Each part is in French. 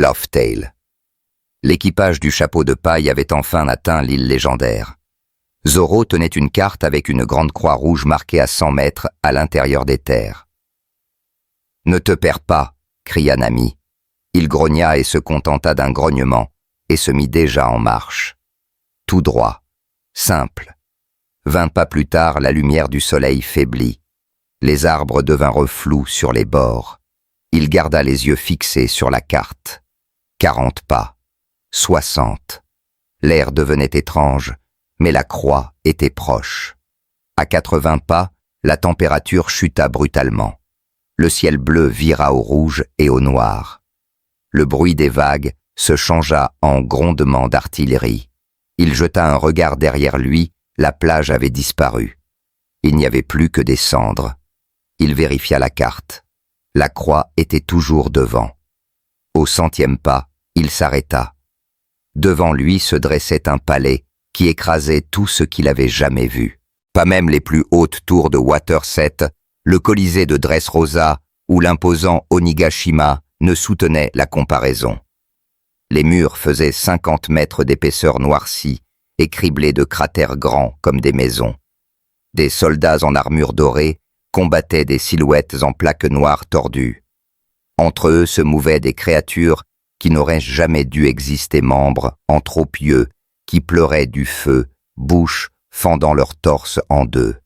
Loftail. L'équipage du chapeau de paille avait enfin atteint l'île légendaire. Zoro tenait une carte avec une grande croix rouge marquée à 100 mètres à l'intérieur des terres. « Ne te perds pas !» cria Nami. Il grogna et se contenta d'un grognement, et se mit déjà en marche. Tout droit, simple. 20 pas plus tard, la lumière du soleil faiblit. Les arbres devinrent flous sur les bords. Il garda les yeux fixés sur la carte. 40 pas, 60. L'air devenait étrange, mais la croix était proche. À 80 pas, la température chuta brutalement. Le ciel bleu vira au rouge et au noir. Le bruit des vagues se changea en grondement d'artillerie. Il jeta un regard derrière lui, la plage avait disparu. Il n'y avait plus que des cendres. Il vérifia la carte. La croix était toujours devant. Au 100e pas, il s'arrêta. Devant lui se dressait un palais qui écrasait tout ce qu'il avait jamais vu. Pas même les plus hautes tours de Waterset, le Colisée de Dressrosa ou l'imposant Onigashima ne soutenaient la comparaison. Les murs faisaient 50 mètres d'épaisseur noircie et criblés de cratères grands comme des maisons. Des soldats en armure dorée combattaient des silhouettes en plaques noires tordues. Entre eux se mouvaient des créatures qui n'auraient jamais dû exister, membres anthropieux qui pleuraient du feu, bouche fendant leur torse en deux.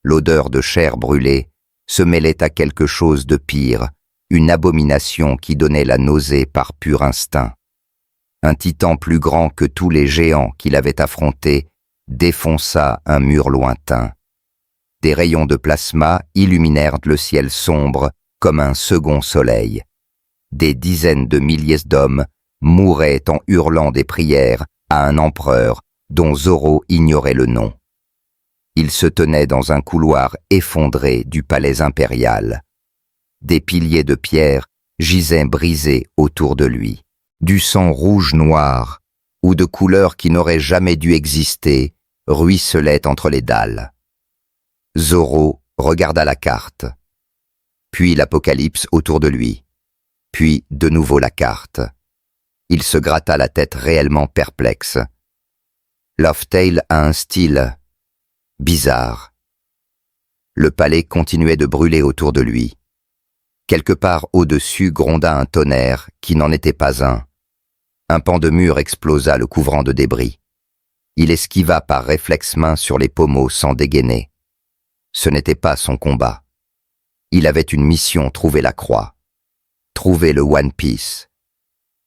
L'odeur de chair brûlée se mêlait à quelque chose de pire, une abomination qui donnait la nausée par pur instinct. Un titan plus grand que tous les géants qu'il avait affrontés défonça un mur lointain. Des rayons de plasma illuminèrent le ciel sombre comme un second soleil. Des dizaines de milliers d'hommes mouraient en hurlant des prières à un empereur dont Zoro ignorait le nom. Il se tenait dans un couloir effondré du palais impérial. Des piliers de pierre gisaient brisés autour de lui. Du sang rouge-noir, ou de couleurs qui n'auraient jamais dû exister, ruisselait entre les dalles. Zoro regarda la carte, puis l'apocalypse autour de lui, puis de nouveau la carte. Il se gratta la tête réellement perplexe. Loftail a un style bizarre. Le palais continuait de brûler autour de lui. Quelque part au-dessus gronda un tonnerre qui n'en était pas un. Un pan de mur explosa le couvrant de débris. Il esquiva par réflexe main sur les pommeaux sans dégainer. Ce n'était pas son combat. Il avait une mission, trouver la croix. Trouver le One Piece.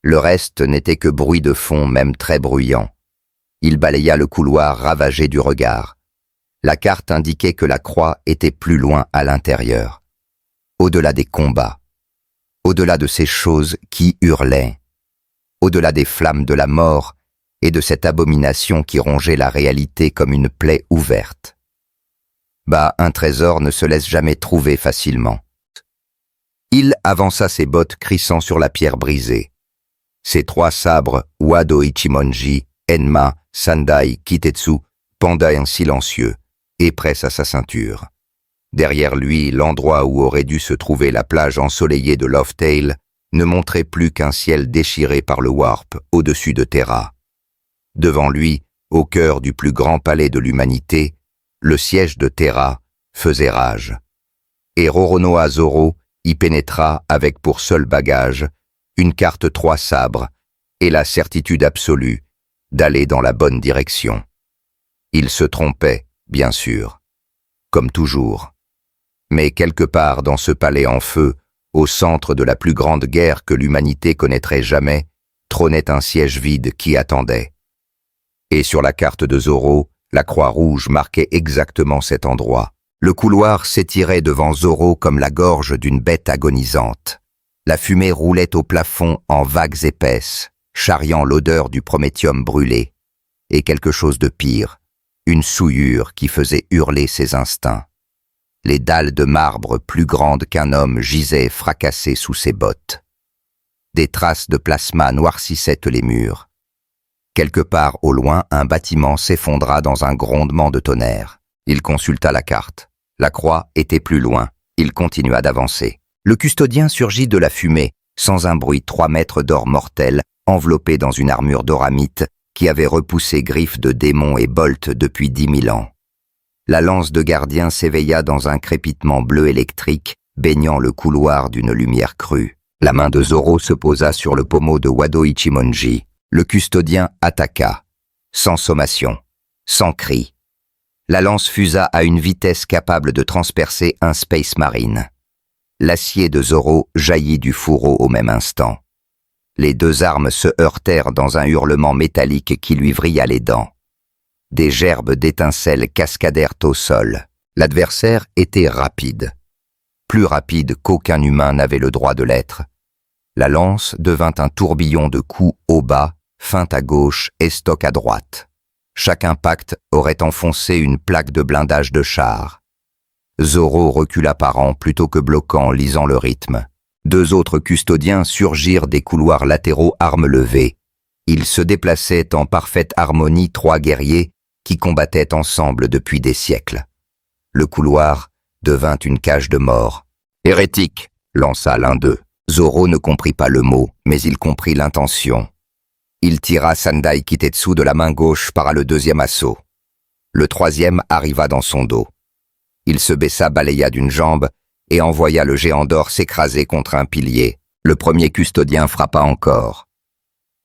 Le reste n'était que bruit de fond, même très bruyant. Il balaya le couloir ravagé du regard. La carte indiquait que la croix était plus loin à l'intérieur. Au-delà des combats. Au-delà de ces choses qui hurlaient. Au-delà des flammes de la mort et de cette abomination qui rongeait la réalité comme une plaie ouverte. Bah, un trésor ne se laisse jamais trouver facilement. Il avança ses bottes crissant sur la pierre brisée. Ses 3 sabres, Wado Ichimonji, Enma, Sandai, Kitetsu, pendaient silencieux et pressent à sa ceinture. Derrière lui, l'endroit où aurait dû se trouver la plage ensoleillée de Loftail ne montrait plus qu'un ciel déchiré par le warp au-dessus de Terra. Devant lui, au cœur du plus grand palais de l'humanité, le siège de Terra faisait rage. Et Roronoa Zoro y pénétra avec pour seul bagage une carte 3 sabres et la certitude absolue d'aller dans la bonne direction. Il se trompait, bien sûr, comme toujours. Mais quelque part dans ce palais en feu, au centre de la plus grande guerre que l'humanité connaîtrait jamais, trônait un siège vide qui attendait. Et sur la carte de Zoro, la croix rouge marquait exactement cet endroit. Le couloir s'étirait devant Zoro comme la gorge d'une bête agonisante. La fumée roulait au plafond en vagues épaisses, charriant l'odeur du prométhium brûlé. Et quelque chose de pire, une souillure qui faisait hurler ses instincts. Les dalles de marbre plus grandes qu'un homme gisaient fracassées sous ses bottes. Des traces de plasma noircissaient les murs. Quelque part au loin, un bâtiment s'effondra dans un grondement de tonnerre. Il consulta la carte. La croix était plus loin. Il continua d'avancer. Le custodien surgit de la fumée, Sans un bruit, 3 mètres d'or mortel, enveloppé dans une armure d'oramite qui avait repoussé griffes de démons et bolts depuis 10 000 ans. La lance de gardien s'éveilla dans un crépitement bleu électrique, baignant le couloir d'une lumière crue. La main de Zoro se posa sur le pommeau de Wado Ichimonji. Le custodien attaqua, sans sommation, sans cri. La lance fusa à une vitesse capable de transpercer un Space Marine. L'acier de Zoro jaillit du fourreau au même instant. Les deux armes se heurtèrent dans un hurlement métallique qui lui vrilla les dents. Des gerbes d'étincelles cascadèrent au sol. L'adversaire était rapide. Plus rapide qu'aucun humain n'avait le droit de l'être. La lance devint un tourbillon de coups au bas, feinte à gauche et stock à droite. Chaque impact aurait enfoncé une plaque de blindage de char. Zoro recula par an plutôt que bloquant, lisant le rythme. 2 autres custodiens surgirent des couloirs latéraux, armes levées. Ils se déplaçaient en parfaite harmonie, 3 guerriers qui combattaient ensemble depuis des siècles. Le couloir devint une cage de mort. « Hérétique !» lança l'un d'eux. Zoro ne comprit pas le mot, mais il comprit l'intention. Il tira Sandai Kitetsu de la main gauche par le 2e assaut. Le 3e arriva dans son dos. Il se baissa, balaya d'une jambe et envoya le géant d'or s'écraser contre un pilier. Le premier custodien frappa encore.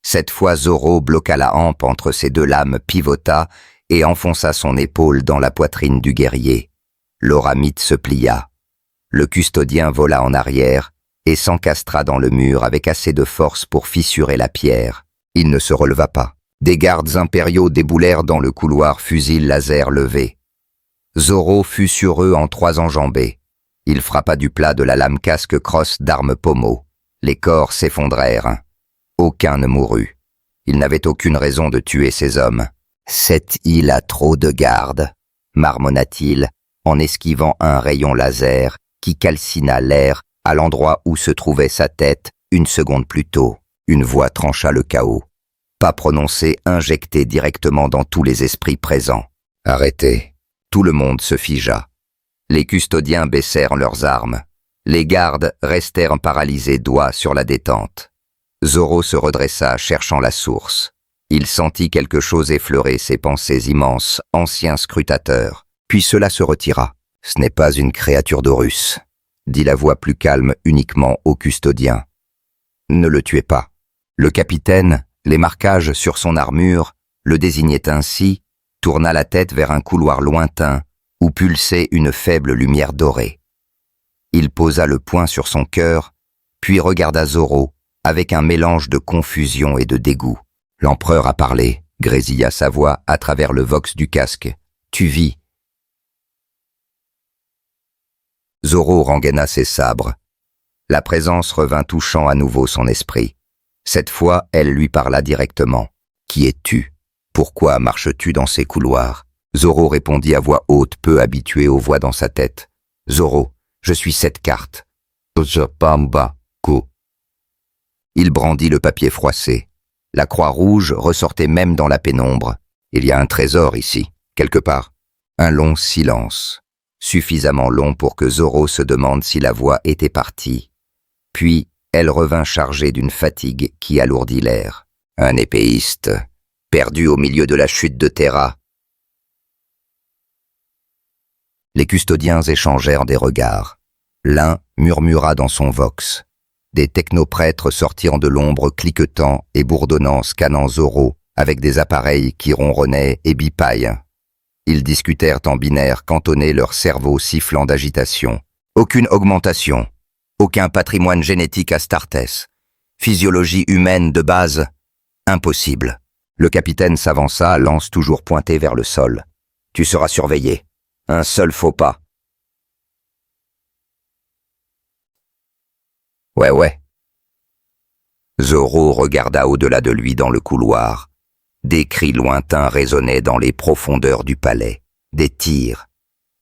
Cette fois, Zoro bloqua la hampe entre ses 2 lames, pivota et enfonça son épaule dans la poitrine du guerrier. L'oramite se plia. Le custodien vola en arrière et s'encastra dans le mur avec assez de force pour fissurer la pierre. Il ne se releva pas. Des gardes impériaux déboulèrent dans le couloir, fusils laser levés. Zoro fut sur eux en 3 enjambées. Il frappa du plat de la lame casque crosse d'armes pommeau. Les corps s'effondrèrent. Aucun ne mourut. Il n'avait aucune raison de tuer ces hommes. « Cette île a trop de gardes », marmonna-t-il en esquivant un rayon laser qui calcina l'air à l'endroit où se trouvait sa tête 1 seconde plus tôt. Une voix trancha le chaos. Pas prononcée, injectée directement dans tous les esprits présents. « Arrêtez !» Tout le monde se figea. Les custodiens baissèrent leurs armes. Les gardes restèrent paralysés, doigts sur la détente. Zoro se redressa, cherchant la source. Il sentit quelque chose effleurer ses pensées immenses, ancien scrutateur. Puis cela se retira. « Ce n'est pas une créature d'Horus », dit la voix plus calme uniquement au custodien. « Ne le tuez pas. » Le capitaine, les marquages sur son armure, le désignaient ainsi, tourna la tête vers un couloir lointain où pulsait une faible lumière dorée. Il posa le poing sur son cœur, puis regarda Zoro avec un mélange de confusion et de dégoût. « L'empereur a parlé », grésilla sa voix à travers le vox du casque. « Tu vis. » Zoro rengaina ses sabres. La présence revint touchant à nouveau son esprit. Cette fois, elle lui parla directement. « Qui es-tu ? Pourquoi marches-tu dans ces couloirs ?» Zoro répondit à voix haute, peu habitué aux voix dans sa tête. « Zoro, je suis cette carte. » Il brandit le papier froissé. La croix rouge ressortait même dans la pénombre. « Il y a un trésor ici, quelque part. » Un long silence, suffisamment long pour que Zoro se demande si la voix était partie. Puis, elle revint chargée d'une fatigue qui alourdit l'air. « Un épéiste, perdu au milieu de la chute de Terra. » Les custodiens échangèrent des regards. L'un murmura dans son vox. Des technoprêtres sortirent de l'ombre, cliquetant et bourdonnant, scannant Zoro, avec des appareils qui ronronnaient et bipaillent. Ils discutèrent en binaire, cantonnés, leurs cerveaux sifflant d'agitation. Aucune augmentation, aucun patrimoine génétique à Startès. Physiologie humaine de base, impossible. Le capitaine s'avança, lance toujours pointée vers le sol. « Tu seras surveillé. Un seul faux pas. » Ouais. Zoro regarda au-delà de lui dans le couloir. Des cris lointains résonnaient dans les profondeurs du palais. Des tirs.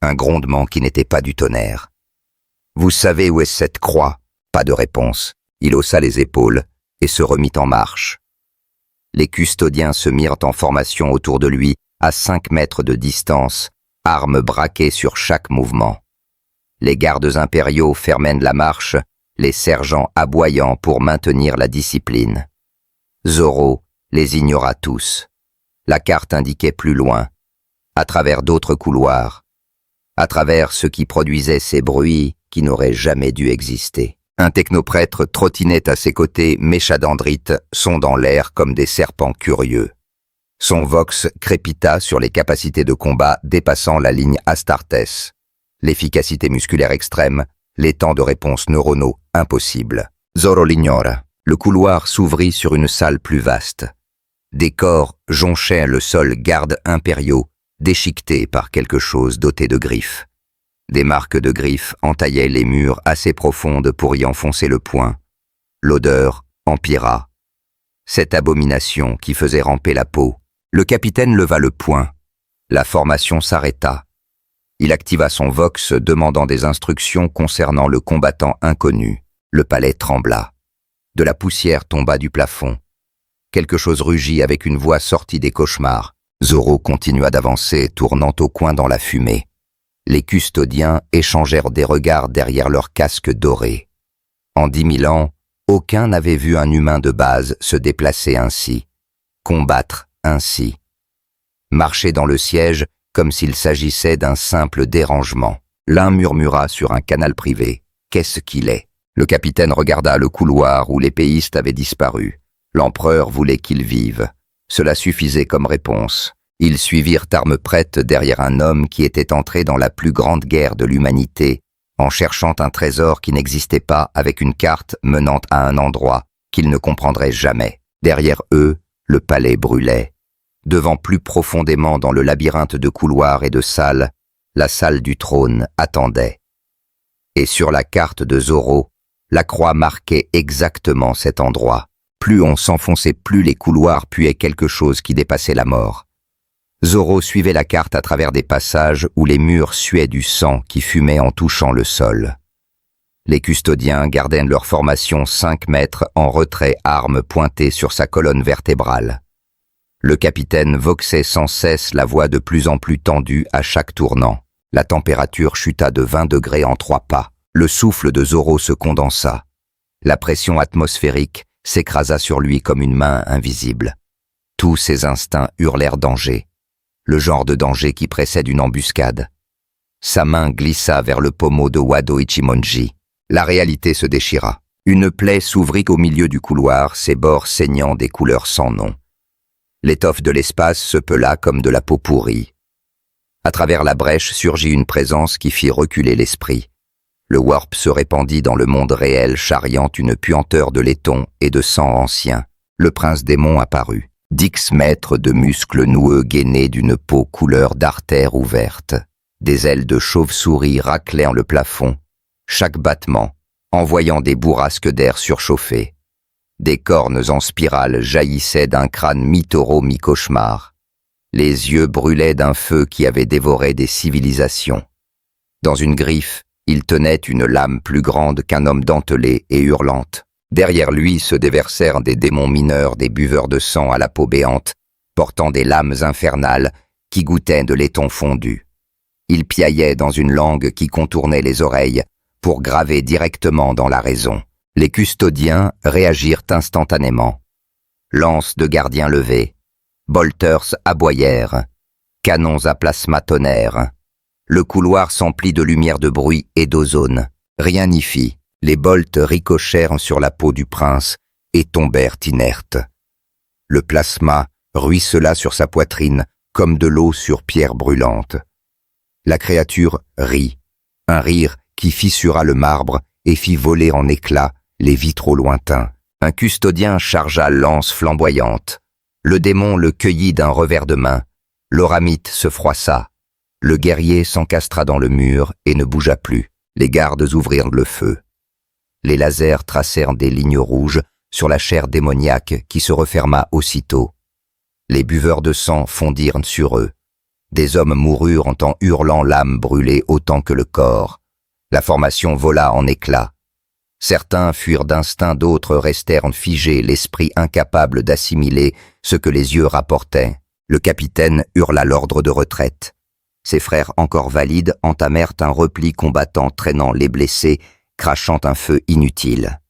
Un grondement qui n'était pas du tonnerre. « Vous savez où est cette croix ?» Pas de réponse. Il haussa les épaules et se remit en marche. Les custodiens se mirent en formation autour de lui, à 5 mètres de distance, armes braquées sur chaque mouvement. Les gardes impériaux fermèrent la marche les sergents aboyant pour maintenir la discipline. Zoro les ignora tous. La carte indiquait plus loin, à travers d'autres couloirs, à travers ce qui produisait ces bruits qui n'auraient jamais dû exister. Un technoprêtre trottinait à ses côtés, méchadendrites sondant l'air comme des serpents curieux. Son vox crépita sur les capacités de combat dépassant la ligne Astartes. L'efficacité musculaire extrême, les temps de réponse neuronaux impossibles. Zoro l'ignora. Le couloir s'ouvrit sur une salle plus vaste. Des corps jonchaient le sol gardes impériaux, déchiquetés par quelque chose doté de griffes. Des marques de griffes entaillaient les murs assez profondes pour y enfoncer le poing. L'odeur empira. Cette abomination qui faisait ramper la peau. Le capitaine leva le poing. La formation s'arrêta. Il activa son vox demandant des instructions concernant le combattant inconnu. Le palais trembla. De la poussière tomba du plafond. Quelque chose rugit avec une voix sortie des cauchemars. Zoro continua d'avancer, tournant au coin dans la fumée. Les custodiens échangèrent des regards derrière leurs casques dorés. En 10 000 ans, aucun n'avait vu un humain de base se déplacer ainsi, combattre ainsi, marcher dans le siège comme s'il s'agissait d'un simple dérangement. L'un murmura sur un canal privé. « Qu'est-ce qu'il est ?» Le capitaine regarda le couloir où les péistes avaient disparu. L'empereur voulait qu'ils vivent. Cela suffisait comme réponse. Ils suivirent armes prêtes derrière un homme qui était entré dans la plus grande guerre de l'humanité, en cherchant un trésor qui n'existait pas avec une carte menant à un endroit qu'ils ne comprendraient jamais. Derrière eux, le palais brûlait. Devant plus profondément dans le labyrinthe de couloirs et de salles, la salle du trône attendait. Et sur la carte de Zoro, la croix marquait exactement cet endroit. Plus on s'enfonçait, plus les couloirs puaient quelque chose qui dépassait la mort. Zoro suivait la carte à travers des passages où les murs suaient du sang qui fumait en touchant le sol. Les custodiens gardaient leur formation 5 mètres en retrait, armes pointées sur sa colonne vertébrale. Le capitaine voxait sans cesse, la voix de plus en plus tendue à chaque tournant. La température chuta de 20 degrés en 3 pas. Le souffle de Zoro se condensa. La pression atmosphérique s'écrasa sur lui comme une main invisible. Tous ses instincts hurlèrent danger. Le genre de danger qui précède une embuscade. Sa main glissa vers le pommeau de Wado Ichimonji. La réalité se déchira. Une plaie s'ouvrit au milieu du couloir, ses bords saignant des couleurs sans nom. L'étoffe de l'espace se pela comme de la peau pourrie. À travers la brèche surgit une présence qui fit reculer l'esprit. Le warp se répandit dans le monde réel, charriant une puanteur de laiton et de sang ancien. Le prince démon apparut. 10 mètres de muscles noueux gainés d'une peau couleur d'artère ouverte. Des ailes de chauve-souris raclaient le plafond, chaque battement envoyant des bourrasques d'air surchauffé. Des cornes en spirale jaillissaient d'un crâne mi-taureau mi-cauchemar. Les yeux brûlaient d'un feu qui avait dévoré des civilisations. Dans une griffe, il tenait une lame plus grande qu'un homme dentelé et hurlante. Derrière lui se déversèrent des démons mineurs, des buveurs de sang à la peau béante, portant des lames infernales qui goûtaient de laiton fondu. Ils piaillaient dans une langue qui contournait les oreilles pour graver directement dans la raison. Les custodiens réagirent instantanément. Lances de gardiens levées, bolters aboyèrent, canons à plasma tonnèrent. Le couloir s'emplit de lumière, de bruit et d'ozone. Rien n'y fit. Les bolts ricochèrent sur la peau du prince et tombèrent inertes. Le plasma ruissela sur sa poitrine comme de l'eau sur pierre brûlante. La créature rit, un rire qui fissura le marbre et fit voler en éclats les vitraux lointains. Un custodien chargea lance flamboyante. Le démon le cueillit d'un revers de main. L'oramite se froissa. Le guerrier s'encastra dans le mur et ne bougea plus. Les gardes ouvrirent le feu. Les lasers tracèrent des lignes rouges sur la chair démoniaque qui se referma aussitôt. Les buveurs de sang fondirent sur eux. Des hommes moururent en hurlant, l'âme brûlée autant que le corps. La formation vola en éclats. Certains fuirent d'instinct, d'autres restèrent figés, l'esprit incapable d'assimiler ce que les yeux rapportaient. Le capitaine hurla l'ordre de retraite. Ses frères encore valides entamèrent un repli combattant, traînant les blessés crachant un feu inutile.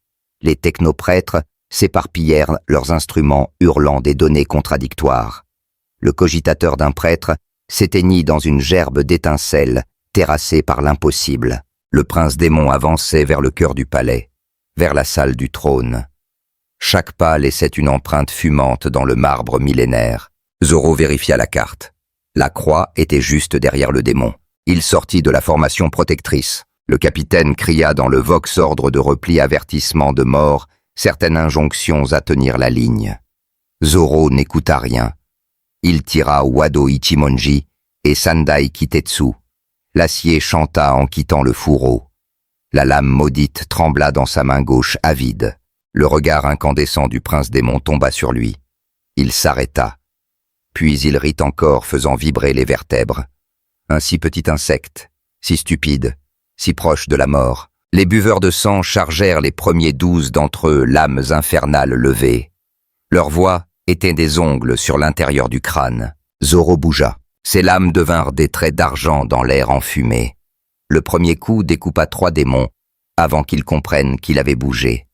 Les technoprêtres s'éparpillèrent leurs instruments, hurlant des données contradictoires. Le cogitateur d'un prêtre s'éteignit dans une gerbe d'étincelles, terrassée par l'impossible. Le prince démon avançait vers le cœur du palais, vers la salle du trône. Chaque pas laissait une empreinte fumante dans le marbre millénaire. Zoro vérifia la carte. La croix était juste derrière le démon. Il sortit de la formation protectrice. Le capitaine cria dans le vox ordre de repli avertissement de mort, certaines injonctions à tenir la ligne. Zoro n'écouta rien. Il tira Wado Ichimonji et Sandai Kitetsu. L'acier chanta en quittant le fourreau. La lame maudite trembla dans sa main gauche avide. Le regard incandescent du prince démon tomba sur lui. Il s'arrêta. Puis il rit encore, faisant vibrer les vertèbres. Un si petit insecte, si stupide, si proche de la mort. Les buveurs de sang chargèrent les premiers 12 d'entre eux, lames infernales levées. Leurs voix étaient des ongles sur l'intérieur du crâne. Zoro bougea. Ses lames devinrent des traits d'argent dans l'air enfumé. Le premier coup découpa 3 démons, avant qu'ils comprennent qu'il avait bougé.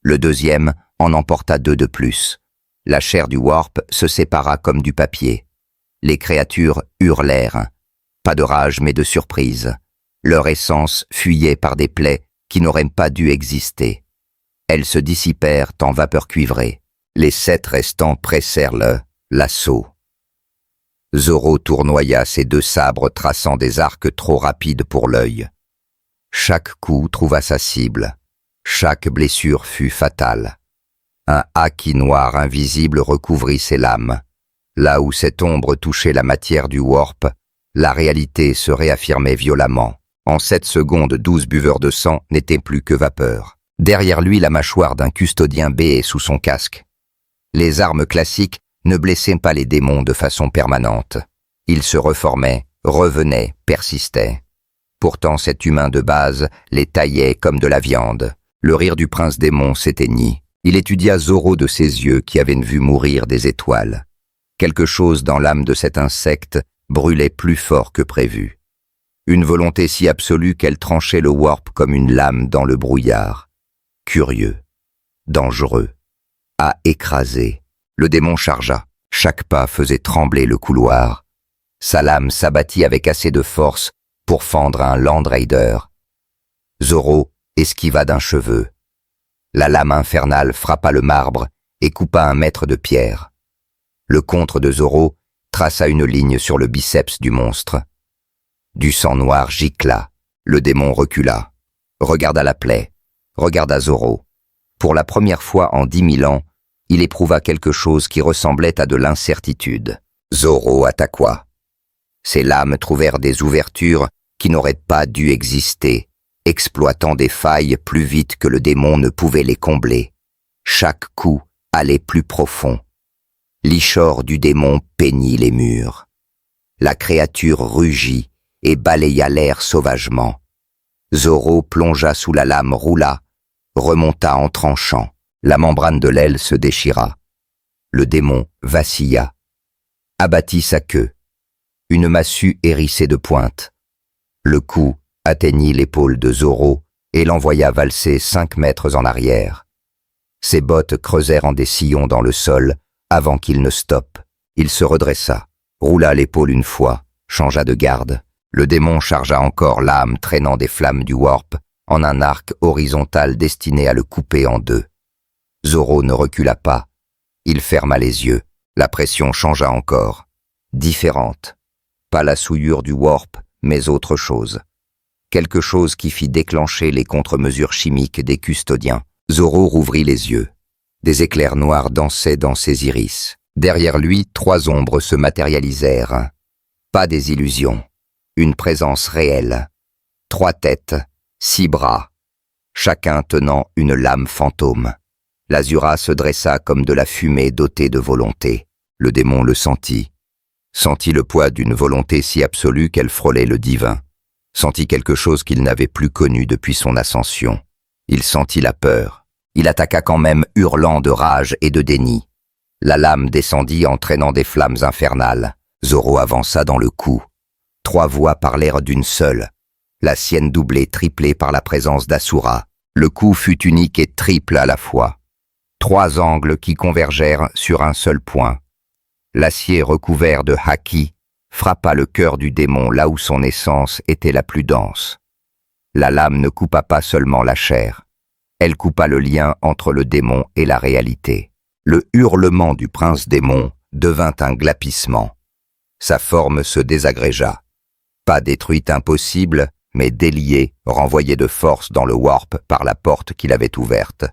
Le deuxième en emporta 2 de plus. La chair du warp se sépara comme du papier. Les créatures hurlèrent. Pas de rage mais de surprise. Leur essence fuyait par des plaies qui n'auraient pas dû exister. Elles se dissipèrent en vapeur cuivrée. Les 7 restants pressèrent l'assaut. Zoro tournoya ses 2 sabres traçant des arcs trop rapides pour l'œil. Chaque coup trouva sa cible. Chaque blessure fut fatale. Un haki noir invisible recouvrit ses lames. Là où cette ombre touchait la matière du warp, la réalité se réaffirmait violemment. En 7 secondes, 12 buveurs de sang n'étaient plus que vapeur. Derrière lui, la mâchoire d'un custodien béait sous son casque. Les armes classiques ne blessaient pas les démons de façon permanente. Ils se reformaient, revenaient, persistaient. Pourtant, cet humain de base les taillait comme de la viande. Le rire du prince démon s'éteignit. Il étudia Zoro de ses yeux qui avaient vu mourir des étoiles. Quelque chose dans l'âme de cet insecte brûlait plus fort que prévu. Une volonté si absolue qu'elle tranchait le warp comme une lame dans le brouillard. Curieux, dangereux, à écraser. Le démon chargea. Chaque pas faisait trembler le couloir. Sa lame s'abattit avec assez de force pour fendre un Land Raider. Zoro esquiva d'un cheveu. La lame infernale frappa le marbre et coupa un mètre de pierre. Le contre de Zoro traça une ligne sur le biceps du monstre. Du sang noir gicla. Le démon recula. Regarda la plaie. Regarda Zoro. Pour la première fois en 10 000 ans, il éprouva quelque chose qui ressemblait à de l'incertitude. Zoro attaqua. Ses lames trouvèrent des ouvertures qui n'auraient pas dû exister, exploitant des failles plus vite que le démon ne pouvait les combler. Chaque coup allait plus profond. L'ichor du démon peignit les murs. La créature rugit et balaya l'air sauvagement. Zoro plongea sous la lame, roula, remonta en tranchant. La membrane de l'aile se déchira. Le démon vacilla, abattit sa queue. Une massue hérissée de pointes. Le coup atteignit l'épaule de Zoro et l'envoya valser 5 mètres en arrière. Ses bottes creusèrent en des sillons dans le sol avant qu'il ne stoppe. Il se redressa, roula l'épaule une fois, changea de garde. Le démon chargea encore l'âme traînant des flammes du warp en un arc horizontal destiné à le couper en 2. Zoro ne recula pas. Il ferma les yeux. La pression changea encore. Différente. Pas la souillure du warp, mais autre chose. Quelque chose qui fit déclencher les contre-mesures chimiques des custodiens. Zoro rouvrit les yeux. Des éclairs noirs dansaient dans ses iris. Derrière lui, 3 ombres se matérialisèrent. Pas des illusions. Une présence réelle. 3 têtes, 6 bras, chacun tenant une lame fantôme. L'Azura se dressa comme de la fumée dotée de volonté. Le démon le sentit. Sentit le poids d'une volonté si absolue qu'elle frôlait le divin. Sentit quelque chose qu'il n'avait plus connu depuis son ascension. Il sentit la peur. Il attaqua quand même, hurlant de rage et de déni. La lame descendit entraînant des flammes infernales. Zoro avança dans le coup. 3 voix parlèrent d'une seule. la sienne doublée, triplée par la présence d'Asura. Le coup fut unique et triple à la fois. 3 angles qui convergèrent sur un seul point. L'acier recouvert de haki frappa le cœur du démon là où son essence était la plus dense. La lame ne coupa pas seulement la chair, elle coupa le lien entre le démon et la réalité. Le hurlement du prince démon devint un glapissement. Sa forme se désagrégea. Pas détruite impossible, mais déliée, renvoyée de force dans le warp par la porte qu'il avait ouverte.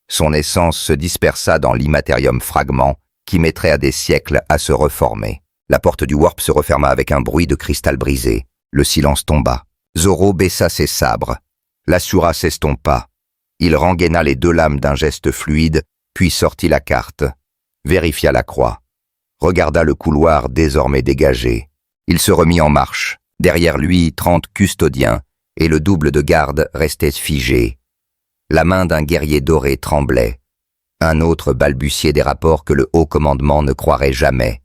Son essence se dispersa dans l'immatérium fragment qui mettrait à des siècles à se reformer. La porte du warp se referma avec un bruit de cristal brisé. Le silence tomba. Zoro baissa ses sabres. L'Asura s'estompa. Il rengaina les 2 lames d'un geste fluide, puis sortit la carte, vérifia la croix, regarda le couloir désormais dégagé. Il se remit en marche. Derrière lui, 30 custodiens, et le double de garde restait figé. La main d'un guerrier doré tremblait. Un autre balbutiait des rapports que le haut commandement ne croirait jamais.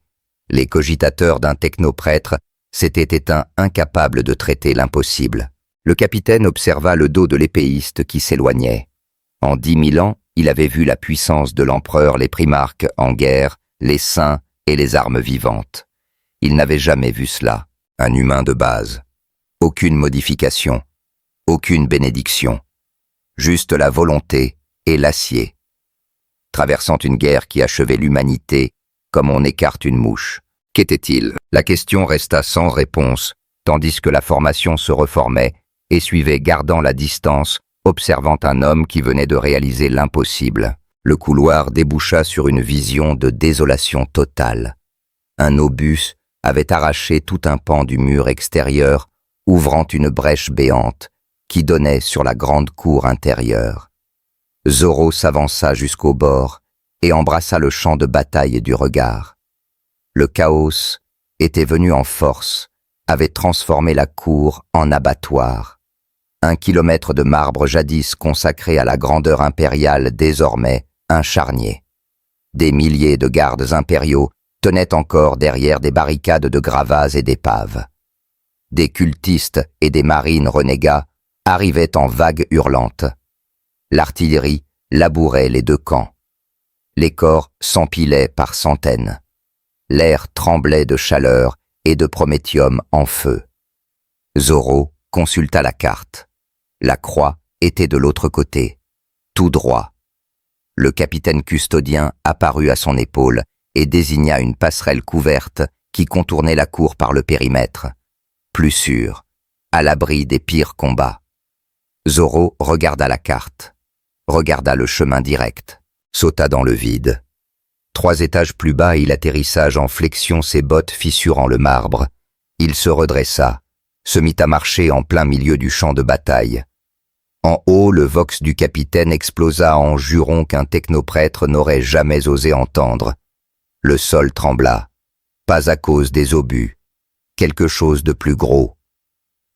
Les cogitateurs d'un technoprêtre s'étaient éteints incapables de traiter l'impossible. Le capitaine observa le dos de l'épéiste qui s'éloignait. En 10 000 ans, il avait vu la puissance de l'empereur, les primarques en guerre, les saints et les armes vivantes. Il n'avait jamais vu cela, un humain de base. Aucune modification, aucune bénédiction. Juste la volonté et l'acier. Traversant une guerre qui achevait l'humanité comme on écarte une mouche. Qu'était-il? La question resta sans réponse, tandis que la formation se reformait et suivait gardant la distance, observant un homme qui venait de réaliser l'impossible. Le couloir déboucha sur une vision de désolation totale. Un obus avait arraché tout un pan du mur extérieur, ouvrant une brèche béante qui donnait sur la grande cour intérieure. Zoro s'avança jusqu'au bord et embrassa le champ de bataille du regard. Le chaos était venu en force, avait transformé la cour en abattoir. 1 kilomètre de marbre jadis consacré à la grandeur impériale, désormais un charnier. Des milliers de gardes impériaux tenaient encore derrière des barricades de gravats et d'épaves. Des cultistes et des marines renégats arrivaient en vagues hurlantes. L'artillerie labourait les 2 camps. Les corps s'empilaient par centaines. L'air tremblait de chaleur et de prométhium en feu. Zoro consulta la carte. La croix était de l'autre côté, tout droit. Le capitaine custodien apparut à son épaule et désigna une passerelle couverte qui contournait la cour par le périmètre. Plus sûr, à l'abri des pires combats. Zoro regarda la carte, regarda le chemin direct, sauta dans le vide. 3 étages plus bas, il atterrissage en flexion, ses bottes fissurant le marbre. Il se redressa, se mit à marcher en plein milieu du champ de bataille. En haut, le vox du capitaine explosa en jurons qu'un technoprêtre n'aurait jamais osé entendre. Le sol trembla, pas à cause des obus, quelque chose de plus gros.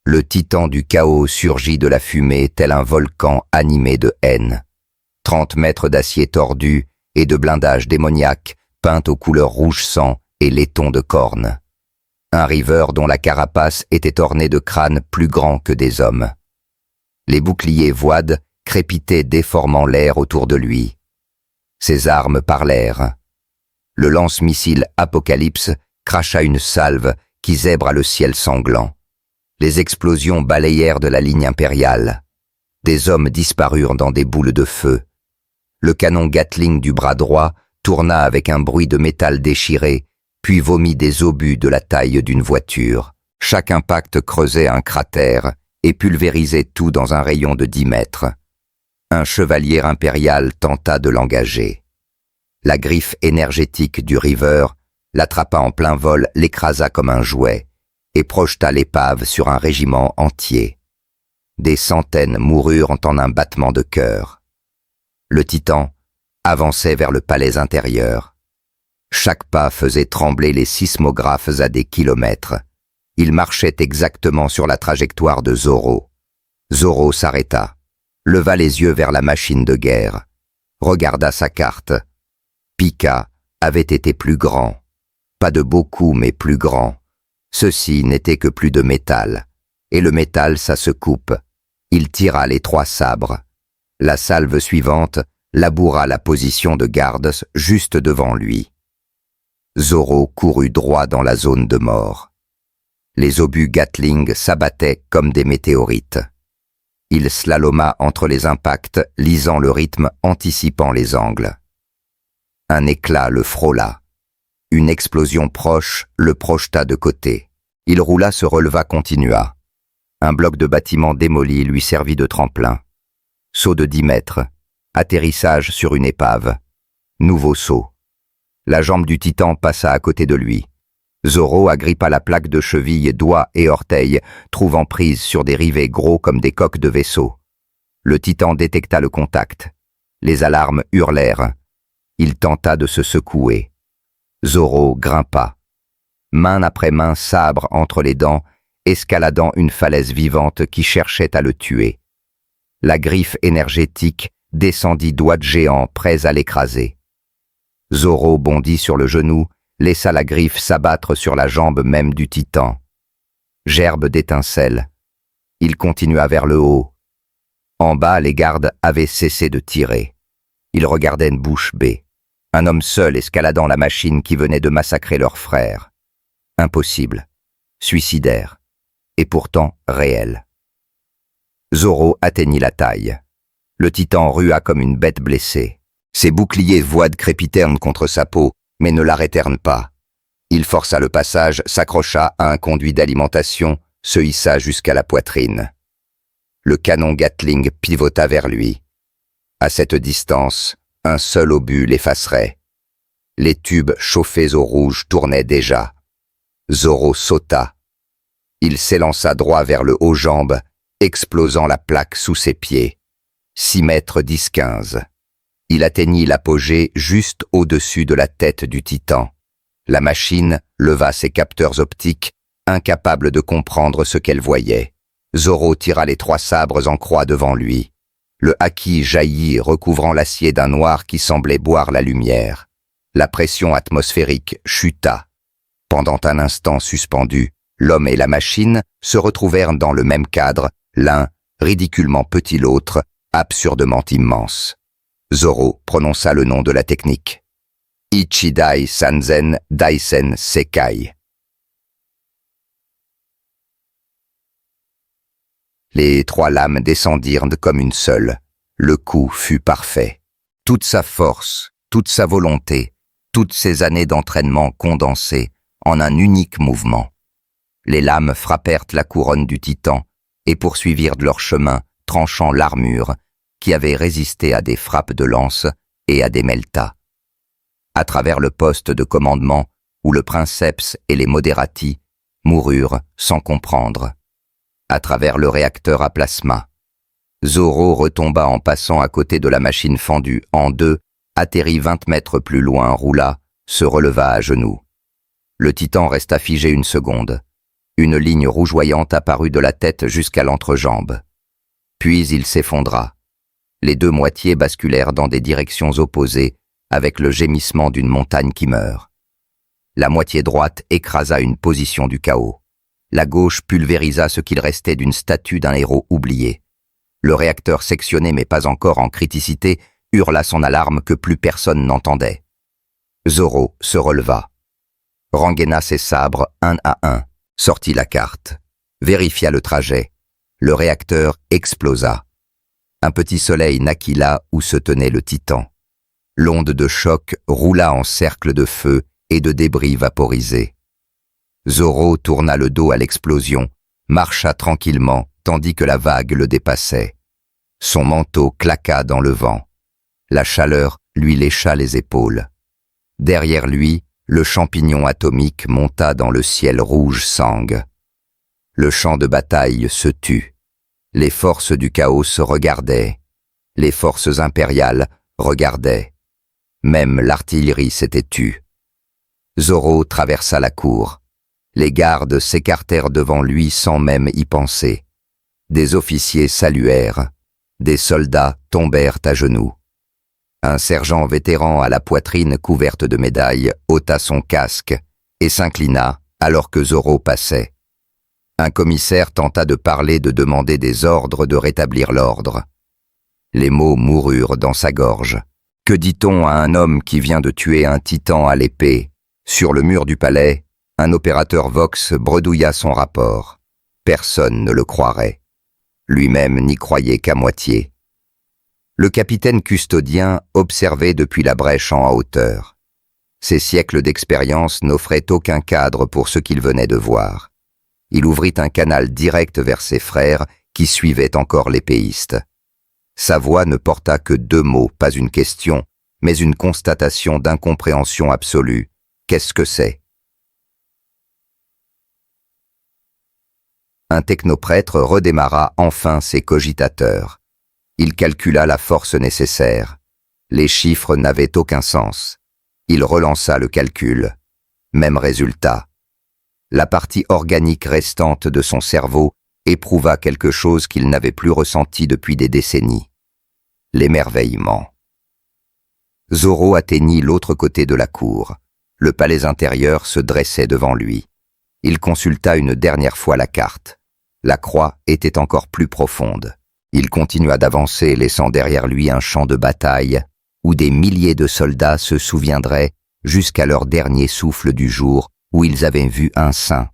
Le titan du chaos surgit de la fumée tel un volcan animé de haine. 30 mètres d'acier tordu et de blindage démoniaque peint aux couleurs rouge sang et laiton de cornes. Un riveur dont la carapace était ornée de crânes plus grands que des hommes. Les boucliers voides crépitaient déformant l'air autour de lui. Ses armes parlèrent. Le lance-missile Apocalypse cracha une salve qui zèbra le ciel sanglant. Les explosions balayèrent de la ligne impériale. Des hommes disparurent dans des boules de feu. Le canon Gatling du bras droit tourna avec un bruit de métal déchiré, puis vomit des obus de la taille d'une voiture. Chaque impact creusait un cratère et pulvérisait tout dans un rayon de 10 mètres. Un chevalier impérial tenta de l'engager. La griffe énergétique du River l'attrapa en plein vol, l'écrasa comme un jouet et projeta l'épave sur un régiment entier. Des centaines moururent en un battement de cœur. Le titan avançait vers le palais intérieur. Chaque pas faisait trembler les sismographes à des kilomètres. Il marchait exactement sur la trajectoire de Zoro. Zoro s'arrêta, leva les yeux vers la machine de guerre, regarda sa carte. Pika avait été plus grand. Pas de beaucoup, mais plus grand. Ceci n'était que plus de métal. Et le métal, ça se coupe. Il tira les 3 sabres. La salve suivante laboura la position de garde juste devant lui. Zoro courut droit dans la zone de mort. Les obus Gatling s'abattaient comme des météorites. Il slaloma entre les impacts, lisant le rythme, anticipant les angles. Un éclat le frôla. Une explosion proche le projeta de côté. Il roula, se releva, continua. Un bloc de bâtiment démoli lui servit de tremplin. Saut de 10 mètres. Atterrissage sur une épave. Nouveau saut. La jambe du titan passa à côté de lui. Zoro agrippa la plaque de cheville, doigts et orteils, trouvant prise sur des rivets gros comme des coques de vaisseau. Le titan détecta le contact. Les alarmes hurlèrent. Il tenta de se secouer. Zoro grimpa. Main après main, sabre entre les dents, escaladant une falaise vivante qui cherchait à le tuer. La griffe énergétique descendit, doigts de géant, prêts à l'écraser. Zoro bondit sur le genou, laissa la griffe s'abattre sur la jambe même du titan. Gerbe d'étincelles. Il continua vers le haut. En bas, les gardes avaient cessé de tirer. Ils regardaient une bouche bée. Un homme seul escaladant la machine qui venait de massacrer leur frère. Impossible. Suicidaire. Et pourtant réel. Zoro atteignit la taille. Le titan rua comme une bête blessée. Ses boucliers voides crépitèrent contre sa peau, mais ne l'arrêtèrent pas. Il força le passage, s'accrocha à un conduit d'alimentation, se hissa jusqu'à la poitrine. Le canon Gatling pivota vers lui. À cette distance, un seul obus l'effacerait. Les tubes chauffés au rouge tournaient déjà. Zoro sauta. Il s'élança droit vers le haut-jambe, explosant la plaque sous ses pieds. 6 mètres 10-15. Il atteignit l'apogée juste au-dessus de la tête du titan. La machine leva ses capteurs optiques, incapable de comprendre ce qu'elle voyait. Zoro tira les 3 sabres en croix devant lui. Le haki jaillit, recouvrant l'acier d'un noir qui semblait boire la lumière. La pression atmosphérique chuta. Pendant un instant suspendu, l'homme et la machine se retrouvèrent dans le même cadre, l'un ridiculement petit, l'autre absurdement immense. Zoro prononça le nom de la technique. Ichidai Sanzen Daisen Sekai. Les 3 lames descendirent comme une seule. Le coup fut parfait. Toute sa force, toute sa volonté, toutes ses années d'entraînement condensées en un unique mouvement. Les lames frappèrent la couronne du titan et poursuivirent leur chemin, tranchant l'armure, qui avait résisté à des frappes de lance et à des meltas. À travers le poste de commandement, où le princeps et les moderati moururent sans comprendre. À travers le réacteur à plasma. Zoro retomba en passant à côté de la machine fendue en 2, atterrit 20 mètres plus loin, roula, se releva à genoux. Le titan resta figé une seconde. Une ligne rougeoyante apparut de la tête jusqu'à l'entrejambe. Puis il s'effondra. Les 2 moitiés basculèrent dans des directions opposées avec le gémissement d'une montagne qui meurt. La moitié droite écrasa une position du chaos. La gauche pulvérisa ce qu'il restait d'une statue d'un héros oublié. Le réacteur sectionné mais pas encore en criticité hurla son alarme que plus personne n'entendait. Zoro se releva. Rengaina ses sabres un à un, sortit la carte, vérifia le trajet. Le réacteur explosa. Un petit soleil naquit là où se tenait le titan. L'onde de choc roula en cercle de feu et de débris vaporisés. Zoro tourna le dos à l'explosion, marcha tranquillement tandis que la vague le dépassait. Son manteau claqua dans le vent. La chaleur lui lécha les épaules. Derrière lui, le champignon atomique monta dans le ciel rouge sangue. Le champ de bataille se tut. Les forces du chaos se regardaient. Les forces impériales regardaient. Même l'artillerie s'était tue. Zoro traversa la cour. Les gardes s'écartèrent devant lui sans même y penser. Des officiers saluèrent. Des soldats tombèrent à genoux. Un sergent vétéran à la poitrine couverte de médailles ôta son casque et s'inclina alors que Zoro passait. Un commissaire tenta de parler, de demander des ordres, de rétablir l'ordre. Les mots moururent dans sa gorge. Que dit-on à un homme qui vient de tuer un titan à l'épée? Sur le mur du palais, un opérateur Vox bredouilla son rapport. Personne ne le croirait. Lui-même n'y croyait qu'à moitié. Le capitaine custodien observait depuis la brèche en hauteur. Ses siècles d'expérience n'offraient aucun cadre pour ce qu'il venait de voir. Il ouvrit un canal direct vers ses frères qui suivaient encore l'épéiste. Sa voix ne porta que 2 mots, pas une question, mais une constatation d'incompréhension absolue. Qu'est-ce que c'est? Un technoprêtre redémarra enfin ses cogitateurs. Il calcula la force nécessaire. Les chiffres n'avaient aucun sens. Il relança le calcul. Même résultat. La partie organique restante de son cerveau éprouva quelque chose qu'il n'avait plus ressenti depuis des décennies. L'émerveillement. Zoro atteignit l'autre côté de la cour. Le palais intérieur se dressait devant lui. Il consulta une dernière fois la carte. La croix était encore plus profonde. Il continua d'avancer, laissant derrière lui un champ de bataille où des milliers de soldats se souviendraient jusqu'à leur dernier souffle du jour où ils avaient vu un saint,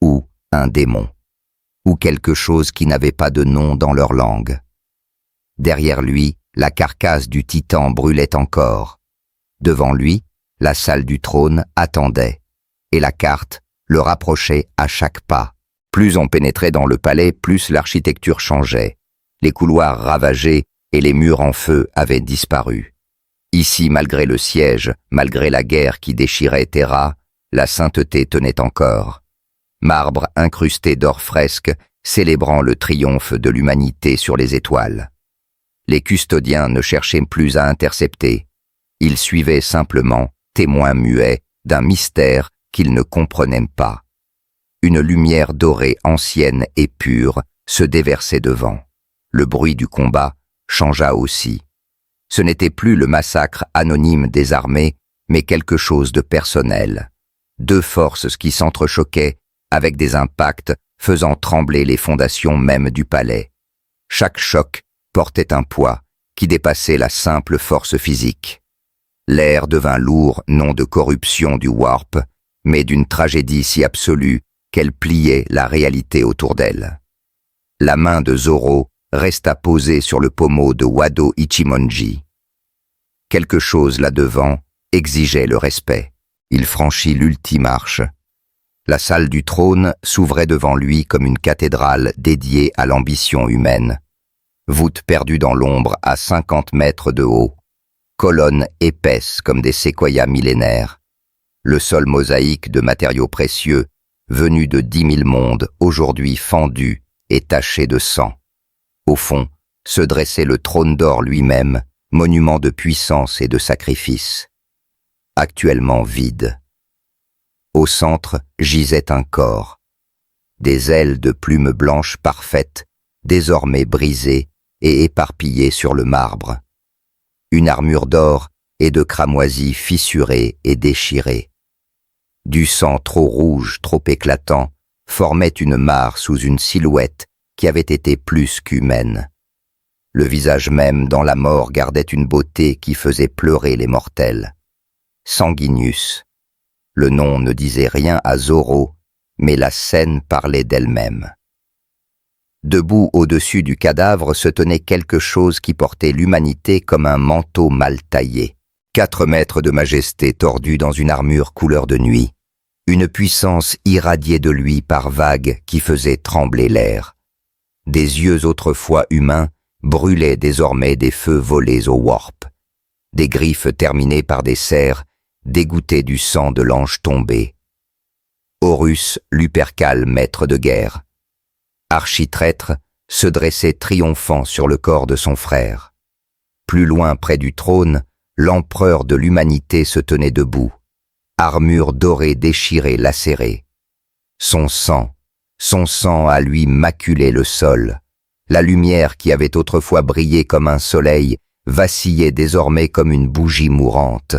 ou un démon, ou quelque chose qui n'avait pas de nom dans leur langue. Derrière lui, la carcasse du titan brûlait encore. Devant lui, la salle du trône attendait, et la carte le rapprochait à chaque pas. Plus on pénétrait dans le palais, plus l'architecture changeait. Les couloirs ravagés et les murs en feu avaient disparu. Ici, malgré le siège, malgré la guerre qui déchirait Terra, la sainteté tenait encore. Marbre incrusté d'or fresque, célébrant le triomphe de l'humanité sur les étoiles. Les custodiens ne cherchaient plus à intercepter. Ils suivaient simplement, témoins muets, d'un mystère qu'ils ne comprenaient pas. Une lumière dorée ancienne et pure se déversait devant. Le bruit du combat changea aussi. Ce n'était plus le massacre anonyme des armées, mais quelque chose de personnel. 2 forces qui s'entrechoquaient avec des impacts faisant trembler les fondations même du palais. Chaque choc portait un poids qui dépassait la simple force physique. L'air devint lourd non de corruption du Warp, mais d'une tragédie si absolue qu'elle pliait la réalité autour d'elle. La main de Zoro resta posée sur le pommeau de Wado Ichimonji. Quelque chose là-devant exigeait le respect. Il franchit l'ultime arche. La salle du trône s'ouvrait devant lui comme une cathédrale dédiée à l'ambition humaine. Voûte perdue dans l'ombre à 50 mètres de haut. Colonnes épaisses comme des séquoias millénaires. Le sol mosaïque de matériaux précieux, venus de 10 000 mondes, aujourd'hui fendus et tachés de sang. Au fond, se dressait le trône d'or lui-même, monument de puissance et de sacrifice. Actuellement vide. Au centre gisait un corps. Des ailes de plumes blanches parfaites, désormais brisées et éparpillées sur le marbre. Une armure d'or et de cramoisie fissurée et déchirée. Du sang trop rouge, trop éclatant, formait une mare sous une silhouette qui avait été plus qu'humaine. Le visage même dans la mort gardait une beauté qui faisait pleurer les mortels. Sanguinius. Le nom ne disait rien à Zoro, mais la scène parlait d'elle-même. Debout au-dessus du cadavre se tenait quelque chose qui portait l'humanité comme un manteau mal taillé. 4 mètres de majesté tordue dans une armure couleur de nuit. Une puissance irradiée de lui par vagues qui faisait trembler l'air. Des yeux autrefois humains brûlaient désormais des feux volés au Warp. Des griffes terminées par des serres dégoûtaient du sang de l'ange tombé. Horus, Lupercal, maître de guerre. Architraître, se dressait triomphant sur le corps de son frère. Plus loin près du trône, l'empereur de l'humanité se tenait debout, armure dorée déchirée, lacérée. Son sang à lui maculait le sol. La lumière qui avait autrefois brillé comme un soleil vacillait désormais comme une bougie mourante.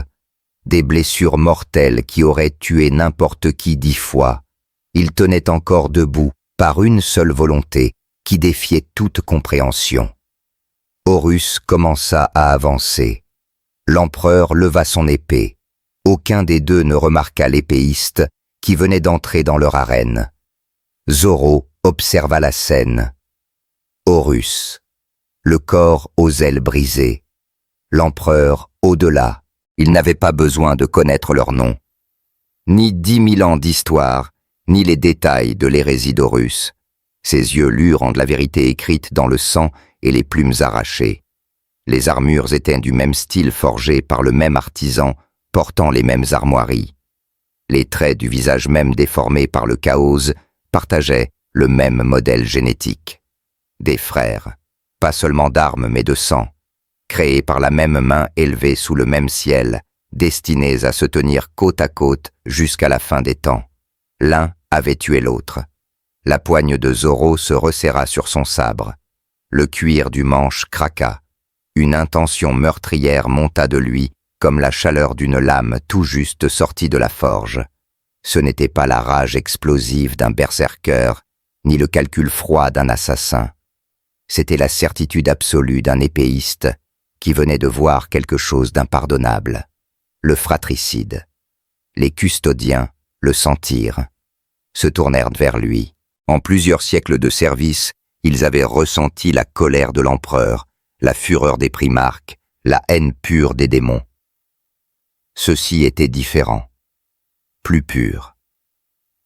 Des blessures mortelles qui auraient tué n'importe qui 10 fois. Il tenait encore debout, par une seule volonté qui défiait toute compréhension. Horus commença à avancer. L'empereur leva son épée. Aucun des deux ne remarqua l'épéiste qui venait d'entrer dans leur arène. Zoro observa la scène. Horus, le corps aux ailes brisées. L'empereur au-delà. Il n'avait pas besoin de connaître leur nom. Ni 10 000 ans d'histoire, ni les détails de l'hérésie d'Horus. Ses yeux lurent de la vérité écrite dans le sang et les plumes arrachées. Les armures étaient du même style forgé par le même artisan, portant les mêmes armoiries. Les traits du visage même déformés par le chaos partageaient le même modèle génétique. Des frères, pas seulement d'armes mais de sang, créés par la même main élevée sous le même ciel, destinés à se tenir côte à côte jusqu'à la fin des temps. L'un avait tué l'autre. La poigne de Zoro se resserra sur son sabre. Le cuir du manche craqua. Une intention meurtrière monta de lui comme la chaleur d'une lame tout juste sortie de la forge. Ce n'était pas la rage explosive d'un berserker, ni le calcul froid d'un assassin. C'était la certitude absolue d'un épéiste qui venait de voir quelque chose d'impardonnable. Le fratricide. Les custodiens le sentirent, se tournèrent vers lui. En plusieurs siècles de service, ils avaient ressenti la colère de l'empereur, la fureur des primarques, la haine pure des démons. Ceci était différent, plus pur,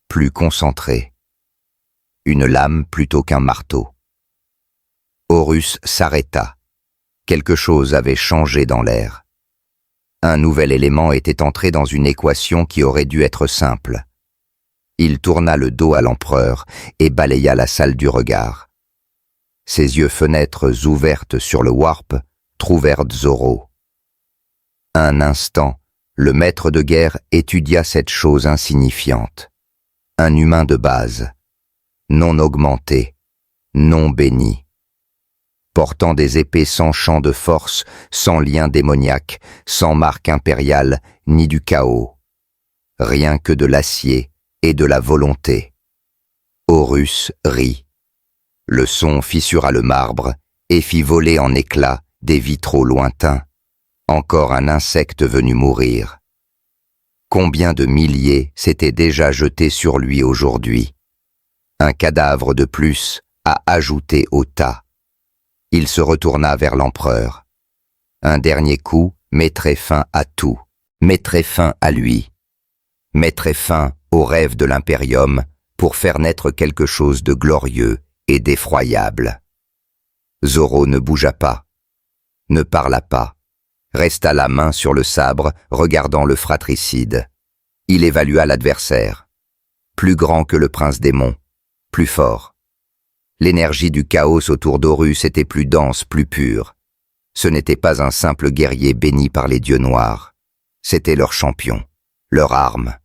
plus concentré, une lame plutôt qu'un marteau. Horus s'arrêta. Quelque chose avait changé dans l'air. Un nouvel élément était entré dans une équation qui aurait dû être simple. Il tourna le dos à l'empereur et balaya la salle du regard. Ses yeux fenêtres ouvertes sur le warp trouvèrent Zoro. Un instant, le maître de guerre étudia cette chose insignifiante. Un humain de base, non augmenté, non béni. Portant des épées sans champ de force, sans lien démoniaque, sans marque impériale, ni du chaos. Rien que de l'acier et de la volonté. Horus rit. Le son fissura le marbre et fit voler en éclats des vitraux lointains. Encore un insecte venu mourir. Combien de milliers s'étaient déjà jetés sur lui aujourd'hui? Un cadavre de plus à ajouter au tas. Il se retourna vers l'empereur. Un dernier coup mettrait fin à tout, mettrait fin à lui, mettrait fin au rêve de l'impérium pour faire naître quelque chose de glorieux et d'effroyable. Zoro ne bougea pas, ne parla pas, resta la main sur le sabre, regardant le fratricide. Il évalua l'adversaire. Plus grand que le prince démon, plus fort. L'énergie du chaos autour d'Horus était plus dense, plus pure. Ce n'était pas un simple guerrier béni par les dieux noirs. C'était leur champion, leur arme,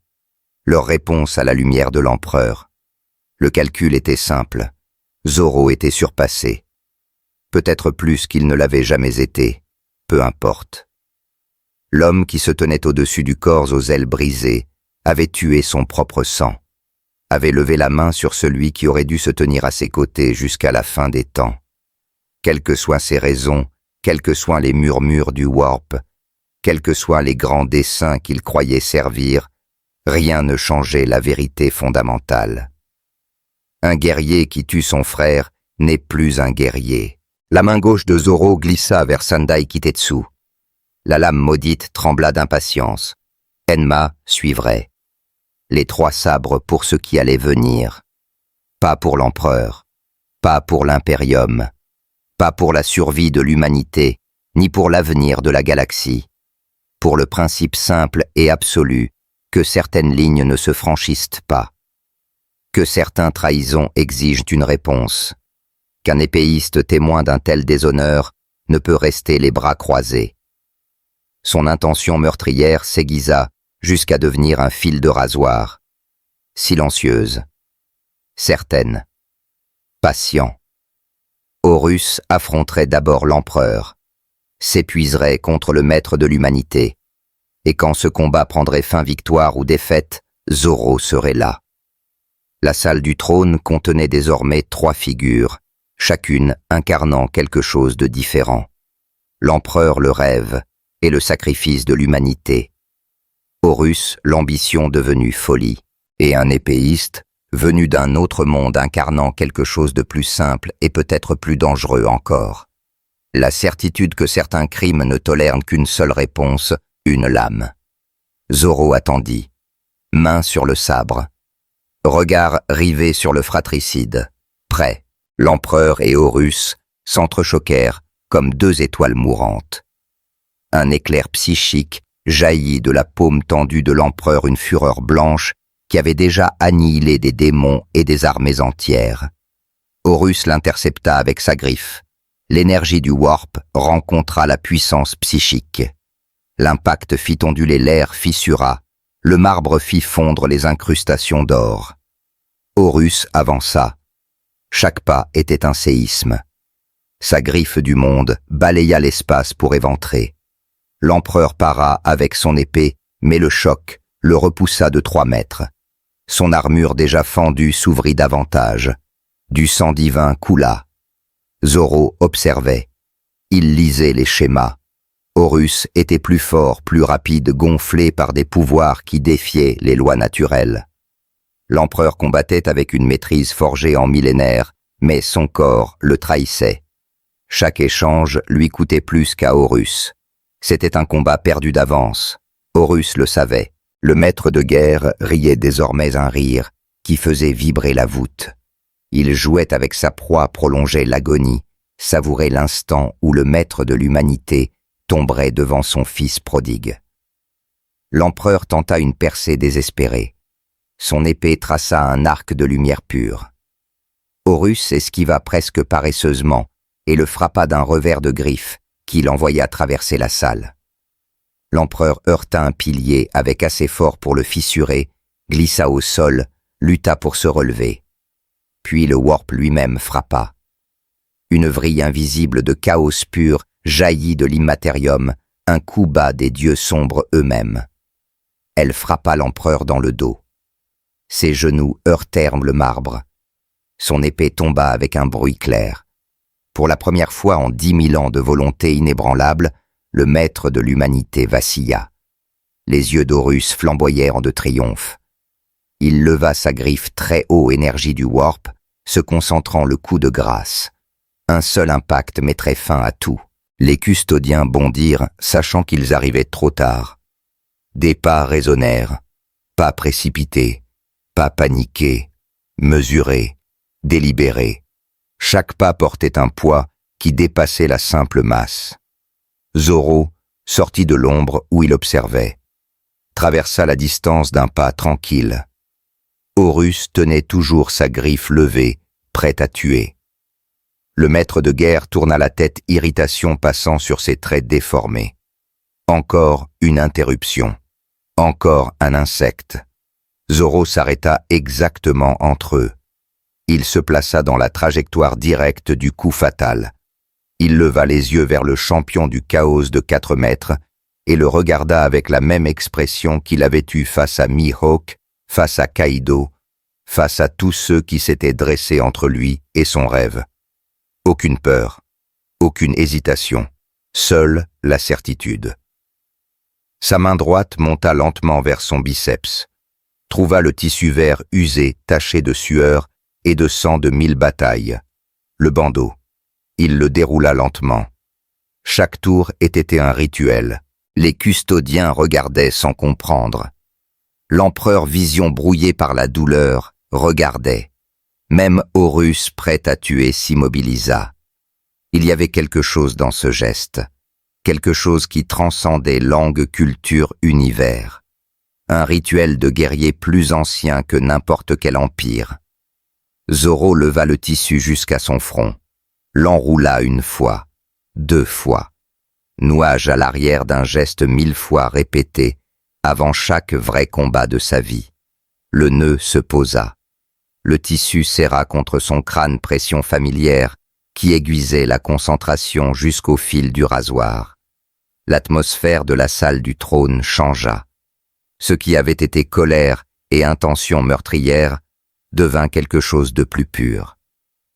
leur réponse à la lumière de l'empereur. Le calcul était simple. Zoro était surpassé. Peut-être plus qu'il ne l'avait jamais été. Peu importe. L'homme qui se tenait au-dessus du corps aux ailes brisées avait tué son propre sang, avait levé la main sur celui qui aurait dû se tenir à ses côtés jusqu'à la fin des temps. Quelles que soient ses raisons, quels que soient les murmures du warp, quels que soient les grands desseins qu'il croyait servir, rien ne changeait la vérité fondamentale. Un guerrier qui tue son frère n'est plus un guerrier. La main gauche de Zoro glissa vers Sandai Kitetsu. La lame maudite trembla d'impatience. Enma suivrait. Les trois sabres pour ce qui allait venir. Pas pour l'empereur, pas pour l'impérium, pas pour la survie de l'humanité, ni pour l'avenir de la galaxie. Pour le principe simple et absolu que certaines lignes ne se franchissent pas. Que certaines trahisons exigent une réponse. Qu'un épéiste témoin d'un tel déshonneur ne peut rester les bras croisés. Son intention meurtrière s'aiguisa jusqu'à devenir un fil de rasoir. Silencieuse. Certaine. Patient. Horus affronterait d'abord l'empereur, s'épuiserait contre le maître de l'humanité, et quand ce combat prendrait fin victoire ou défaite, Zoro serait là. La salle du trône contenait désormais 3 figures, chacune incarnant quelque chose de différent. L'empereur le rêve et le sacrifice de l'humanité. Horus, l'ambition devenue folie, et un épéiste, venu d'un autre monde incarnant quelque chose de plus simple et peut-être plus dangereux encore. La certitude que certains crimes ne tolèrent qu'une seule réponse, une lame. Zoro attendit, main sur le sabre. Regard rivé sur le fratricide. Prêt, l'empereur et Horus s'entrechoquèrent comme 2 étoiles mourantes. Un éclair psychique jaillit de la paume tendue de l'empereur, une fureur blanche qui avait déjà annihilé des démons et des armées entières. Horus l'intercepta avec sa griffe. L'énergie du warp rencontra la puissance psychique. L'impact fit onduler l'air, fissura. Le marbre fit fondre les incrustations d'or. Horus avança. Chaque pas était un séisme. Sa griffe du monde balaya l'espace pour éventrer. L'empereur para avec son épée, mais le choc le repoussa de 3 mètres. Son armure déjà fendue s'ouvrit davantage. Du sang divin coula. Zoro observait. Il lisait les schémas. Horus était plus fort, plus rapide, gonflé par des pouvoirs qui défiaient les lois naturelles. L'empereur combattait avec une maîtrise forgée en millénaires, mais son corps le trahissait. Chaque échange lui coûtait plus qu'à Horus. C'était un combat perdu d'avance. Horus le savait. Le maître de guerre riait désormais un rire qui faisait vibrer la voûte. Il jouait avec sa proie, prolongeait l'agonie, savourait l'instant où le maître de l'humanité tomberait devant son fils prodigue. L'empereur tenta une percée désespérée. Son épée traça un arc de lumière pure. Horus esquiva presque paresseusement et le frappa d'un revers de griffe qui l'envoya traverser la salle. L'empereur heurta un pilier avec assez fort pour le fissurer, glissa au sol, lutta pour se relever. Puis le warp lui-même frappa. Une vrille invisible de chaos pur jaillit de l'immatérium, un coup bas des dieux sombres eux-mêmes. Elle frappa l'empereur dans le dos. Ses genoux heurtèrent le marbre. Son épée tomba avec un bruit clair. Pour la première fois en 10 000 ans de volonté inébranlable, le maître de l'humanité vacilla. Les yeux d'Horus flamboyèrent de triomphe. Il leva sa griffe très haut, énergie du warp, se concentrant le coup de grâce. Un seul impact mettrait fin à tout. Les custodiens bondirent, sachant qu'ils arrivaient trop tard. Des pas résonnèrent, pas précipités, pas paniqués, mesurés, délibérés. Chaque pas portait un poids qui dépassait la simple masse. Zoro sortit de l'ombre où il observait, traversa la distance d'un pas tranquille. Horus tenait toujours sa griffe levée, prête à tuer. Le maître de guerre tourna la tête, irritation passant sur ses traits déformés. Encore une interruption. Encore un insecte. Zoro s'arrêta exactement entre eux. Il se plaça dans la trajectoire directe du coup fatal. Il leva les yeux vers le champion du chaos de 4 mètres et le regarda avec la même expression qu'il avait eue face à Mihawk, face à Kaido, face à tous ceux qui s'étaient dressés entre lui et son rêve. Aucune peur, aucune hésitation, seule la certitude. Sa main droite monta lentement vers son biceps, trouva le tissu vert usé, taché de sueur et de sang de 1000 batailles, le bandeau. Il le déroula lentement. Chaque tour était un rituel. Les custodiens regardaient sans comprendre. L'empereur, vision brouillée par la douleur, regardait. Même Horus, prêt à tuer, s'immobilisa. Il y avait quelque chose dans ce geste, quelque chose qui transcendait langue, culture, univers. Un rituel de guerrier plus ancien que n'importe quel empire. Zoro leva le tissu jusqu'à son front, l'enroula 1 fois, 2 fois. Nouage à l'arrière d'un geste 1000 fois répété, avant chaque vrai combat de sa vie. Le nœud se posa. Le tissu serra contre son crâne, pression familière qui aiguisait la concentration jusqu'au fil du rasoir. L'atmosphère de la salle du trône changea. Ce qui avait été colère et intention meurtrière devint quelque chose de plus pur.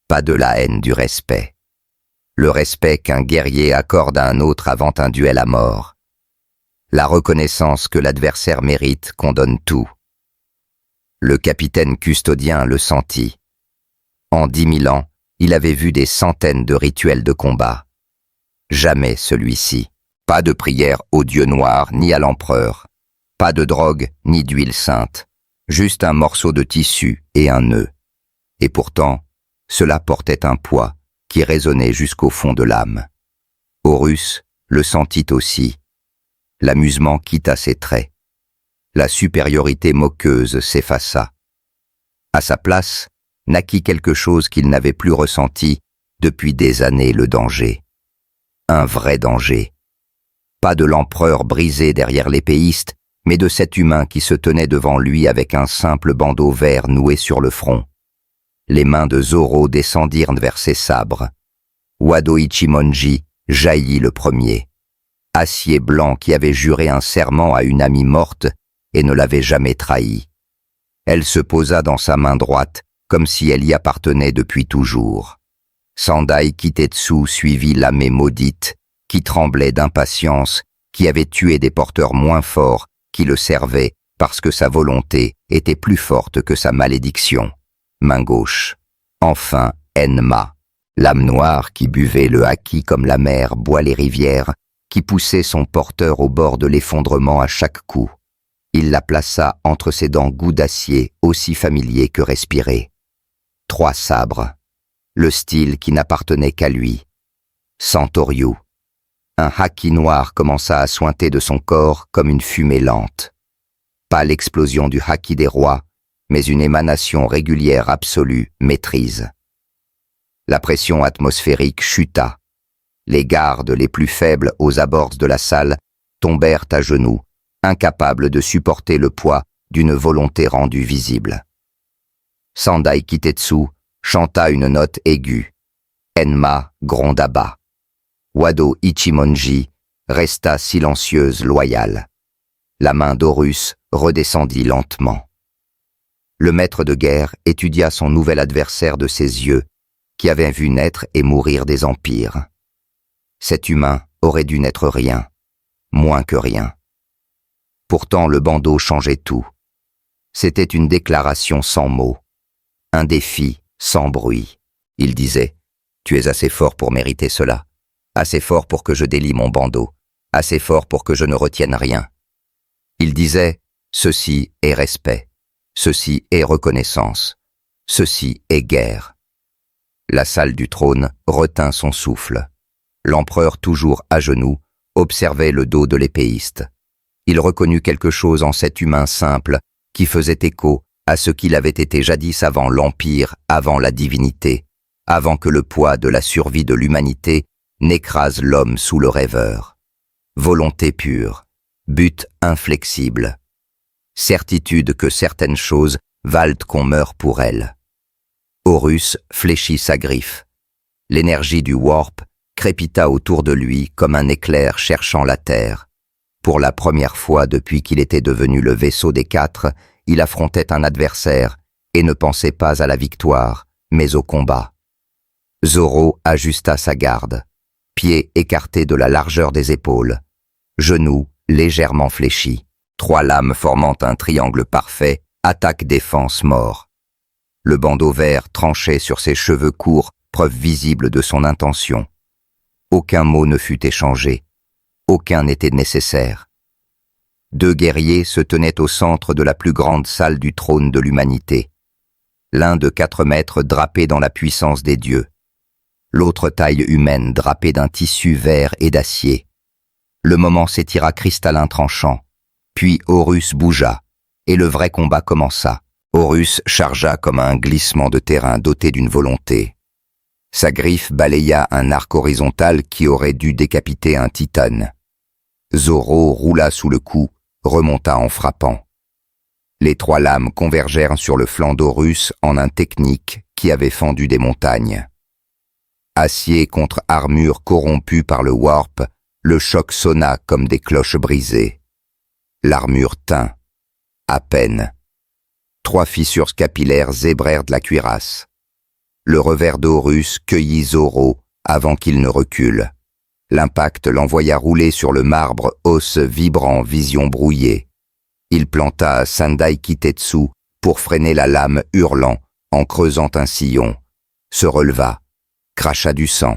Pas de la haine, du respect. Le respect qu'un guerrier accorde à un autre avant un duel à mort. La reconnaissance que l'adversaire mérite qu'on donne tout. Le capitaine custodien le sentit. En 10 000 ans, il avait vu des centaines de rituels de combat. Jamais celui-ci. Pas de prière au dieu noir ni à l'empereur. Pas de drogue ni d'huile sainte. Juste un morceau de tissu et un nœud. Et pourtant, cela portait un poids qui résonnait jusqu'au fond de l'âme. Horus le sentit aussi. L'amusement quitta ses traits. La supériorité moqueuse s'effaça. À sa place, naquit quelque chose qu'il n'avait plus ressenti depuis des années, le danger. Un vrai danger. Pas de l'empereur brisé derrière l'épéiste, mais de cet humain qui se tenait devant lui avec un simple bandeau vert noué sur le front. Les mains de Zoro descendirent vers ses sabres. Wado Ichimonji jaillit le premier. Acier blanc qui avait juré un serment à une amie morte et ne l'avait jamais trahi. Elle se posa dans sa main droite comme si elle y appartenait depuis toujours. Sandai Kitetsu suivit l'âme maudite qui tremblait d'impatience, qui avait tué des porteurs moins forts qui le servaient parce que sa volonté était plus forte que sa malédiction. Main gauche. Enfin, Enma, l'âme noire qui buvait le haki comme la mer boit les rivières, qui poussait son porteur au bord de l'effondrement à chaque coup. Il la plaça entre ses dents goût d'acier, aussi familier que respiré. 3 sabres. Le style qui n'appartenait qu'à lui. Santoryu. Un haki noir commença à suinter de son corps comme une fumée lente. Pas l'explosion du haki des rois, mais une émanation régulière absolue, maîtrise. La pression atmosphérique chuta. Les gardes les plus faibles aux abords de la salle tombèrent à genoux, incapables de supporter le poids d'une volonté rendue visible. Sandai Kitetsu chanta une note aiguë. Enma gronda bas. Wado Ichimonji resta silencieuse, loyale. La main d'Horus redescendit lentement. Le maître de guerre étudia son nouvel adversaire de ses yeux, qui avait vu naître et mourir des empires. Cet humain aurait dû n'être rien, moins que rien. Pourtant le bandeau changeait tout. C'était une déclaration sans mots, un défi sans bruit. Il disait « Tu es assez fort pour mériter cela, assez fort pour que je délie mon bandeau, assez fort pour que je ne retienne rien. » Il disait « Ceci est respect, ceci est reconnaissance, ceci est guerre. » La salle du trône retint son souffle. L'empereur, toujours à genoux, observait le dos de l'épéiste. Il reconnut quelque chose en cet humain simple qui faisait écho à ce qu'il avait été jadis avant l'Empire, avant la divinité, avant que le poids de la survie de l'humanité n'écrase l'homme sous le rêveur. Volonté pure, but inflexible, certitude que certaines choses valent qu'on meure pour elles. Horus fléchit sa griffe. L'énergie du warp crépita autour de lui comme un éclair cherchant la terre. Pour la première fois depuis qu'il était devenu le vaisseau des 4, il affrontait un adversaire et ne pensait pas à la victoire, mais au combat. Zoro ajusta sa garde, pieds écartés de la largeur des épaules, genoux légèrement fléchis, 3 lames formant un triangle parfait, attaque-défense mort. Le bandeau vert tranchait sur ses cheveux courts, preuve visible de son intention. Aucun mot ne fut échangé, aucun n'était nécessaire. 2 guerriers se tenaient au centre de la plus grande salle du trône de l'humanité. L'un de 4 mètres drapé dans la puissance des dieux. L'autre taille humaine drapée d'un tissu vert et d'acier. Le moment s'étira cristallin tranchant, puis Horus bougea, et le vrai combat commença. Horus chargea comme un glissement de terrain doté d'une volonté. Sa griffe balaya un arc horizontal qui aurait dû décapiter un titane. Zoro roula sous le coup, remonta en frappant. Les 3 lames convergèrent sur le flanc d'Horus en un technique qui avait fendu des montagnes. Acier contre armure corrompue par le warp, le choc sonna comme des cloches brisées. L'armure tint, à peine. 3 fissures capillaires zébrèrent de la cuirasse. Le revers d'Horus cueillit Zoro avant qu'il ne recule. L'impact l'envoya rouler sur le marbre, os vibrant, vision brouillée. Il planta Sandai Kitetsu pour freiner la lame, hurlant, en creusant un sillon. Se releva, cracha du sang.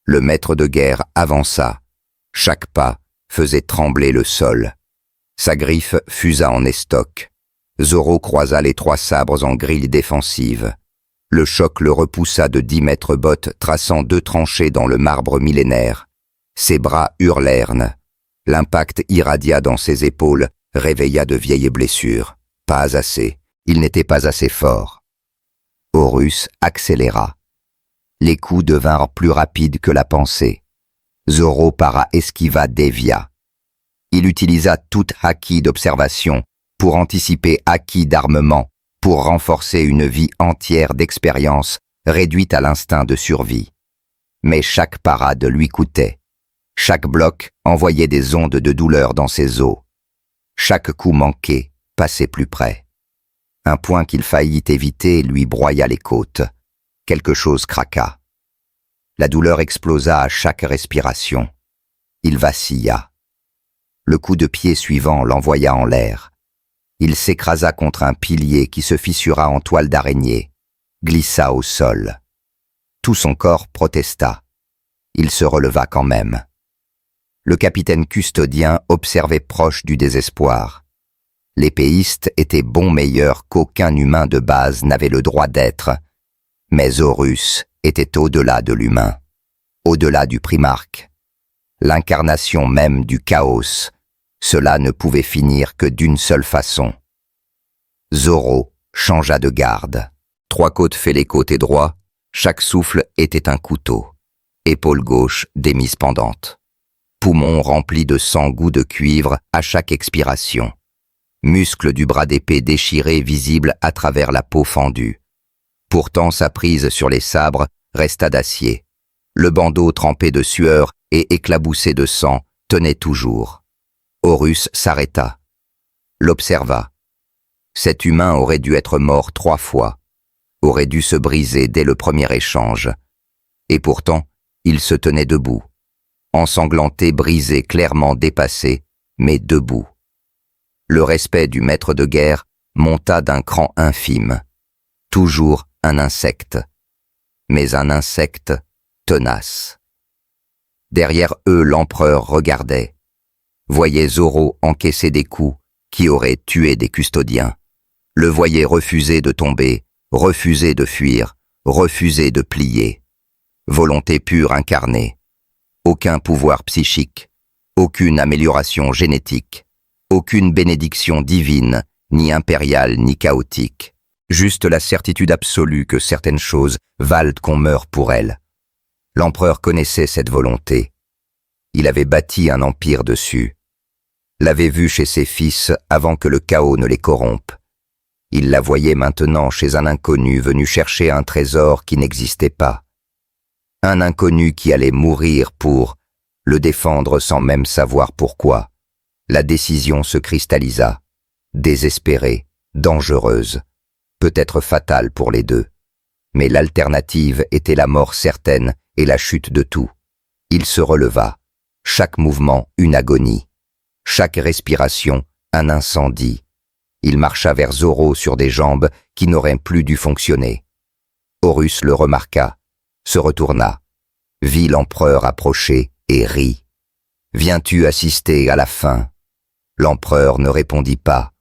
Le maître de guerre avança. Chaque pas faisait trembler le sol. Sa griffe fusa en estoc. Zoro croisa les 3 sabres en grille défensive. Le choc le repoussa de 10 mètres bottes, traçant 2 tranchées dans le marbre millénaire. Ses bras hurlèrent. L'impact irradia dans ses épaules, réveilla de vieilles blessures. Pas assez. Il n'était pas assez fort. Horus accéléra. Les coups devinrent plus rapides que la pensée. Zoro para-esquiva dévia. Il utilisa tout haki d'observation pour anticiper haki d'armement, pour renforcer une vie entière d'expérience réduite à l'instinct de survie. Mais chaque parade lui coûtait. Chaque bloc envoyait des ondes de douleur dans ses os. Chaque coup manqué passait plus près. Un point qu'il faillit éviter lui broya les côtes. Quelque chose craqua. La douleur explosa à chaque respiration. Il vacilla. Le coup de pied suivant l'envoya en l'air. Il s'écrasa contre un pilier qui se fissura en toile d'araignée, glissa au sol. Tout son corps protesta. Il se releva quand même. Le capitaine custodien observait proche du désespoir. L'épéiste était bon meilleur qu'aucun humain de base n'avait le droit d'être, mais Horus était au-delà de l'humain, au-delà du primarque. L'incarnation même du chaos, cela ne pouvait finir que d'une seule façon. Zoro changea de garde. 3 côtes fêlées côté droit, chaque souffle était un couteau. Épaule gauche démise pendante. Poumons remplis de sang goût de cuivre à chaque expiration. Muscles du bras d'épée déchirés visibles à travers la peau fendue. Pourtant sa prise sur les sabres resta d'acier. Le bandeau trempé de sueur et éclaboussé de sang tenait toujours. Horus s'arrêta. L'observa. Cet humain aurait dû être mort 3 fois, aurait dû se briser dès le premier échange. Et pourtant, il se tenait debout. Ensanglanté, brisé, clairement dépassé, mais debout. Le respect du maître de guerre monta d'un cran infime. Toujours un insecte, mais un insecte tenace. Derrière eux, l'empereur regardait, voyait Zoro encaisser des coups qui auraient tué des custodiens, le voyait refuser de tomber, refuser de fuir, refuser de plier. Volonté pure incarnée. Aucun pouvoir psychique, aucune amélioration génétique, aucune bénédiction divine, ni impériale ni chaotique. Juste la certitude absolue que certaines choses valent qu'on meure pour elles. L'empereur connaissait cette volonté. Il avait bâti un empire dessus. L'avait vue chez ses fils avant que le chaos ne les corrompe. Il la voyait maintenant chez un inconnu venu chercher un trésor qui n'existait pas. Un inconnu qui allait mourir pour le défendre sans même savoir pourquoi. La décision se cristallisa, désespérée, dangereuse, peut-être fatale pour les deux. Mais l'alternative était la mort certaine et la chute de tout. Il se releva, chaque mouvement une agonie, chaque respiration un incendie. Il marcha vers Zoro sur des jambes qui n'auraient plus dû fonctionner. Horus le remarqua, se retourna, vit l'empereur approcher et rit. « Viens-tu assister à la fin ?» L'empereur ne répondit pas,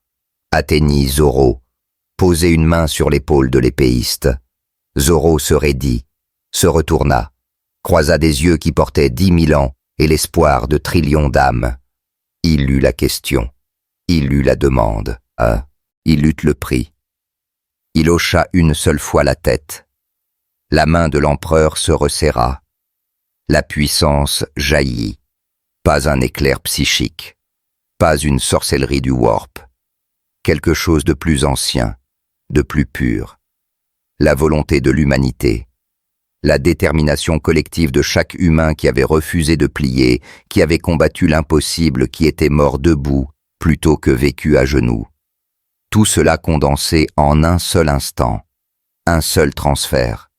atteignit Zoro, posait une main sur l'épaule de l'épéiste. Zoro se raidit, se retourna, croisa des yeux qui portaient 10 000 ans et l'espoir de trillions d'âmes. Il lut la question, il lut la demande, il eut le prix. Il hocha une seule fois la tête. La main de l'empereur se resserra. La puissance jaillit. Pas un éclair psychique. Pas une sorcellerie du warp. Quelque chose de plus ancien, de plus pur. La volonté de l'humanité. La détermination collective de chaque humain qui avait refusé de plier, qui avait combattu l'impossible, qui était mort debout plutôt que vécu à genoux. Tout cela condensé en un seul instant, un seul transfert.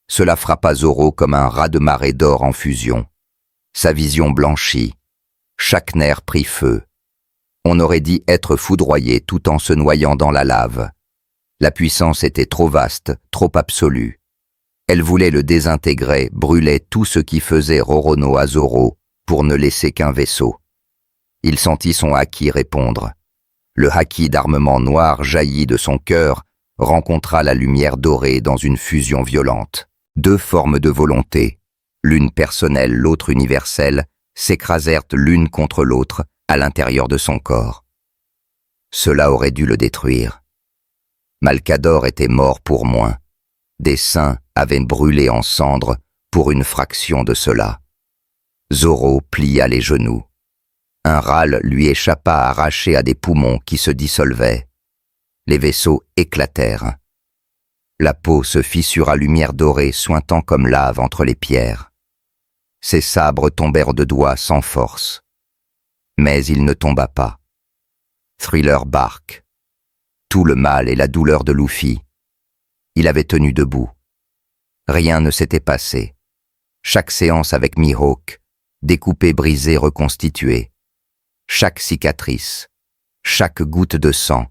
Cela frappa Zoro comme un raz-de-marée d'or en fusion. Sa vision blanchit, chaque nerf prit feu. On aurait dit être foudroyé tout en se noyant dans la lave. La puissance était trop vaste, trop absolue. Elle voulait le désintégrer, brûlait tout ce qui faisait Roronoa à Zoro pour ne laisser qu'un vaisseau. Il sentit son haki répondre. Le haki d'armement noir jaillit de son cœur, rencontra la lumière dorée dans une fusion violente. Deux formes de volonté, l'une personnelle, l'autre universelle, s'écrasèrent l'une contre l'autre à l'intérieur de son corps. Cela aurait dû le détruire. Malcador était mort pour moins. Des saints avaient brûlé en cendres pour une fraction de cela. Zoro plia les genoux. Un râle lui échappa arraché à des poumons qui se dissolvaient. Les vaisseaux éclatèrent. La peau se fissura lumière dorée suintant comme lave entre les pierres. Ses sabres tombèrent de doigts sans force. Mais il ne tomba pas. Thriller Bark. Tout le mal et la douleur de Luffy. Il avait tenu debout. Rien ne s'était passé. Chaque séance avec Mihawk, découpé, brisé, reconstitué. Chaque cicatrice, chaque goutte de sang,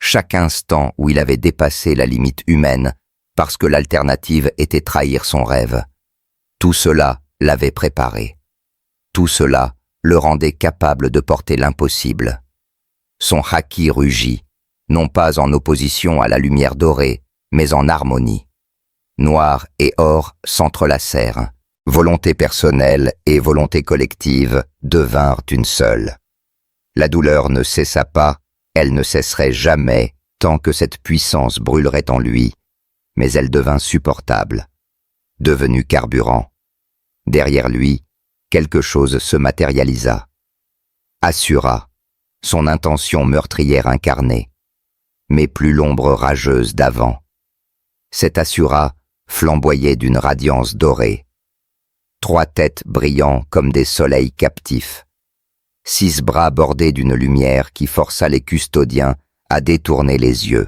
chaque instant où il avait dépassé la limite humaine parce que l'alternative était trahir son rêve. Tout cela l'avait préparé. Tout cela le rendait capable de porter l'impossible. Son haki rugit, non pas en opposition à la lumière dorée, mais en harmonie. Noir et or s'entrelacèrent. Volonté personnelle et volonté collective devinrent une seule. La douleur ne cessa pas, elle ne cesserait jamais tant que cette puissance brûlerait en lui, mais elle devint supportable, devenue carburant. Derrière lui, quelque chose se matérialisa. Asura, son intention meurtrière incarnée, mais plus l'ombre rageuse d'avant. Cet Asura flamboyait d'une radiance dorée. 3 têtes brillant comme des soleils captifs. 6 bras bordés d'une lumière qui força les custodiens à détourner les yeux.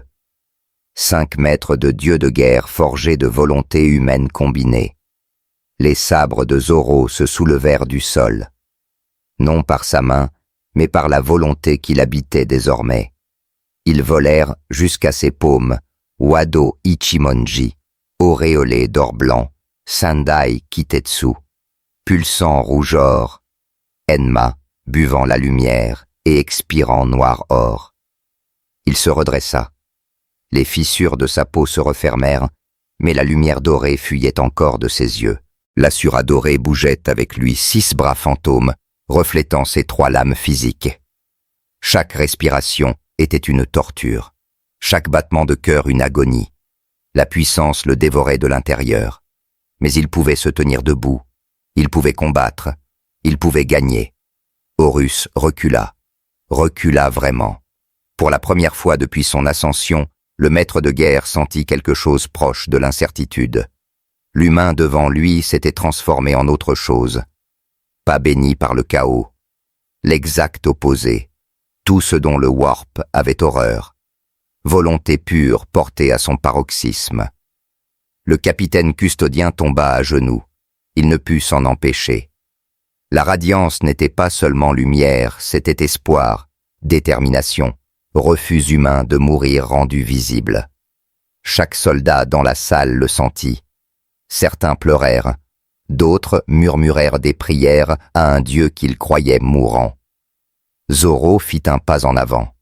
5 mètres de dieux de guerre forgés de volonté humaine combinée. Les sabres de Zoro se soulevèrent du sol. Non par sa main, mais par la volonté qui l'habitait désormais. Ils volèrent jusqu'à ses paumes, Wado Ichimonji, auréolé d'or blanc, Sendai Kitetsu, pulsant rouge-or, Enma, buvant la lumière et expirant noir-or. Il se redressa. Les fissures de sa peau se refermèrent, mais la lumière dorée fuyait encore de ses yeux. L'Asura dorée bougeait avec lui 6 bras fantômes, reflétant ses 3 lames physiques. Chaque respiration était une torture, chaque battement de cœur une agonie. La puissance le dévorait de l'intérieur. Mais il pouvait se tenir debout, il pouvait combattre, il pouvait gagner. Horus recula vraiment. Pour la première fois depuis son ascension, le maître de guerre sentit quelque chose proche de l'incertitude. L'humain devant lui s'était transformé en autre chose. Pas béni par le chaos. L'exact opposé. Tout ce dont le Warp avait horreur. Volonté pure portée à son paroxysme. Le capitaine custodien tomba à genoux. Il ne put s'en empêcher. La radiance n'était pas seulement lumière, c'était espoir, détermination, refus humain de mourir rendu visible. Chaque soldat dans la salle le sentit. Certains pleurèrent, d'autres murmurèrent des prières à un dieu qu'ils croyaient mourant. Zoro fit un pas en avant.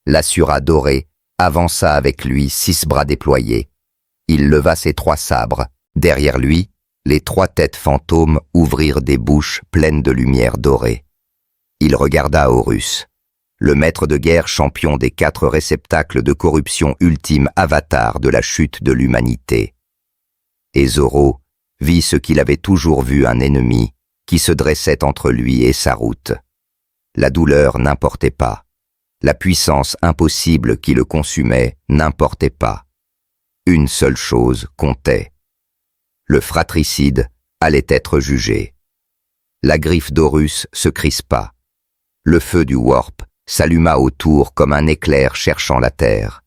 L'Asura dorée avança avec lui 6 bras déployés. Il leva ses 3 sabres. Derrière lui, les 3 têtes fantômes ouvrirent des bouches pleines de lumière dorée. Il regarda Horus, le maître de guerre champion des 4 réceptacles de corruption ultime avatar de la chute de l'humanité. Et Zoro vit ce qu'il avait toujours vu, un ennemi qui se dressait entre lui et sa route. La douleur n'importait pas. La puissance impossible qui le consumait n'importait pas. Une seule chose comptait. Le fratricide allait être jugé. La griffe d'Horus se crispa. Le feu du Warp s'alluma autour comme un éclair cherchant la terre.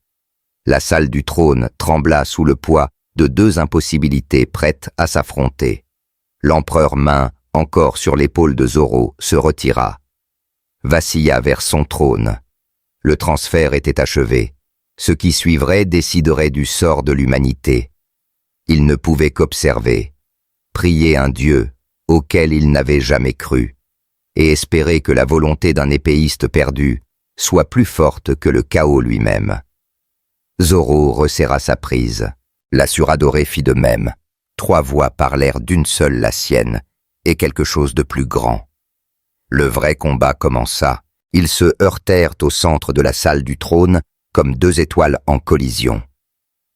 La salle du trône trembla sous le poids de deux impossibilités prêtes à s'affronter. L'empereur main, encore sur l'épaule de Zoro, se retira, vacilla vers son trône. Le transfert était achevé. Ce qui suivrait déciderait du sort de l'humanité. Il ne pouvait qu'observer, prier un Dieu auquel il n'avait jamais cru, et espérer que la volonté d'un épéiste perdu soit plus forte que le chaos lui-même. Zoro resserra sa prise. L'Asura-doré fit de même. 3 voix parlèrent d'une seule, la sienne, et quelque chose de plus grand. Le vrai combat commença. Ils se heurtèrent au centre de la salle du trône comme 2 étoiles en collision.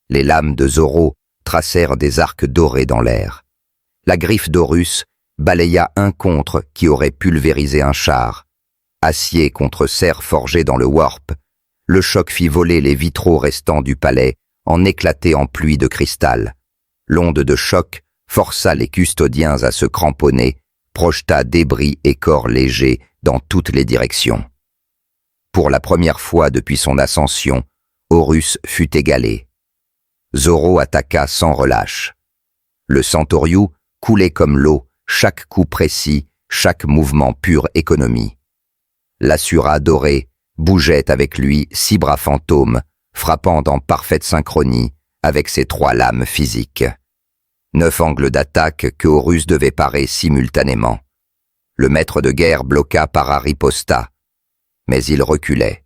Les lames de Zoro tracèrent des arcs dorés dans l'air. La griffe d'Horus balaya un contre qui aurait pulvérisé un char. Acier contre serre forgé dans le warp, le choc fit voler les vitraux restants du palais, en éclater en pluie de cristal. L'onde de choc força les custodiens à se cramponner, projeta débris et corps légers dans toutes les directions. Pour la première fois depuis son ascension, Horus fut égalé. Zoro attaqua sans relâche. Le Centauryu coulait comme l'eau, chaque coup précis, chaque mouvement pure économie. L'Asura doré bougeait avec lui 6 bras fantômes, frappant en parfaite synchronie avec ses 3 lames physiques. 9 angles d'attaque que Horus devait parer simultanément. Le maître de guerre bloqua par riposta, mais il reculait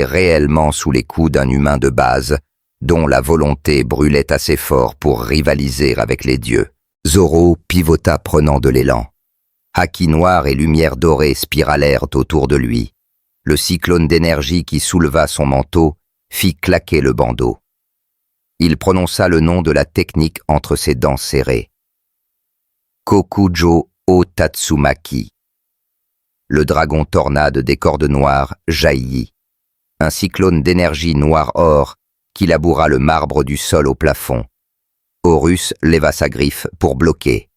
réellement sous les coups d'un humain de base, dont la volonté brûlait assez fort pour rivaliser avec les dieux. Zoro pivota prenant de l'élan. Haki noir et lumière dorée spiralèrent autour de lui. Le cyclone d'énergie qui souleva son manteau fit claquer le bandeau. Il prononça le nom de la technique entre ses dents serrées. Kokujo o Tatsumaki. Le dragon tornade des cordes noires jaillit. Un cyclone d'énergie noir-or qui laboura le marbre du sol au plafond. Horus leva sa griffe pour bloquer.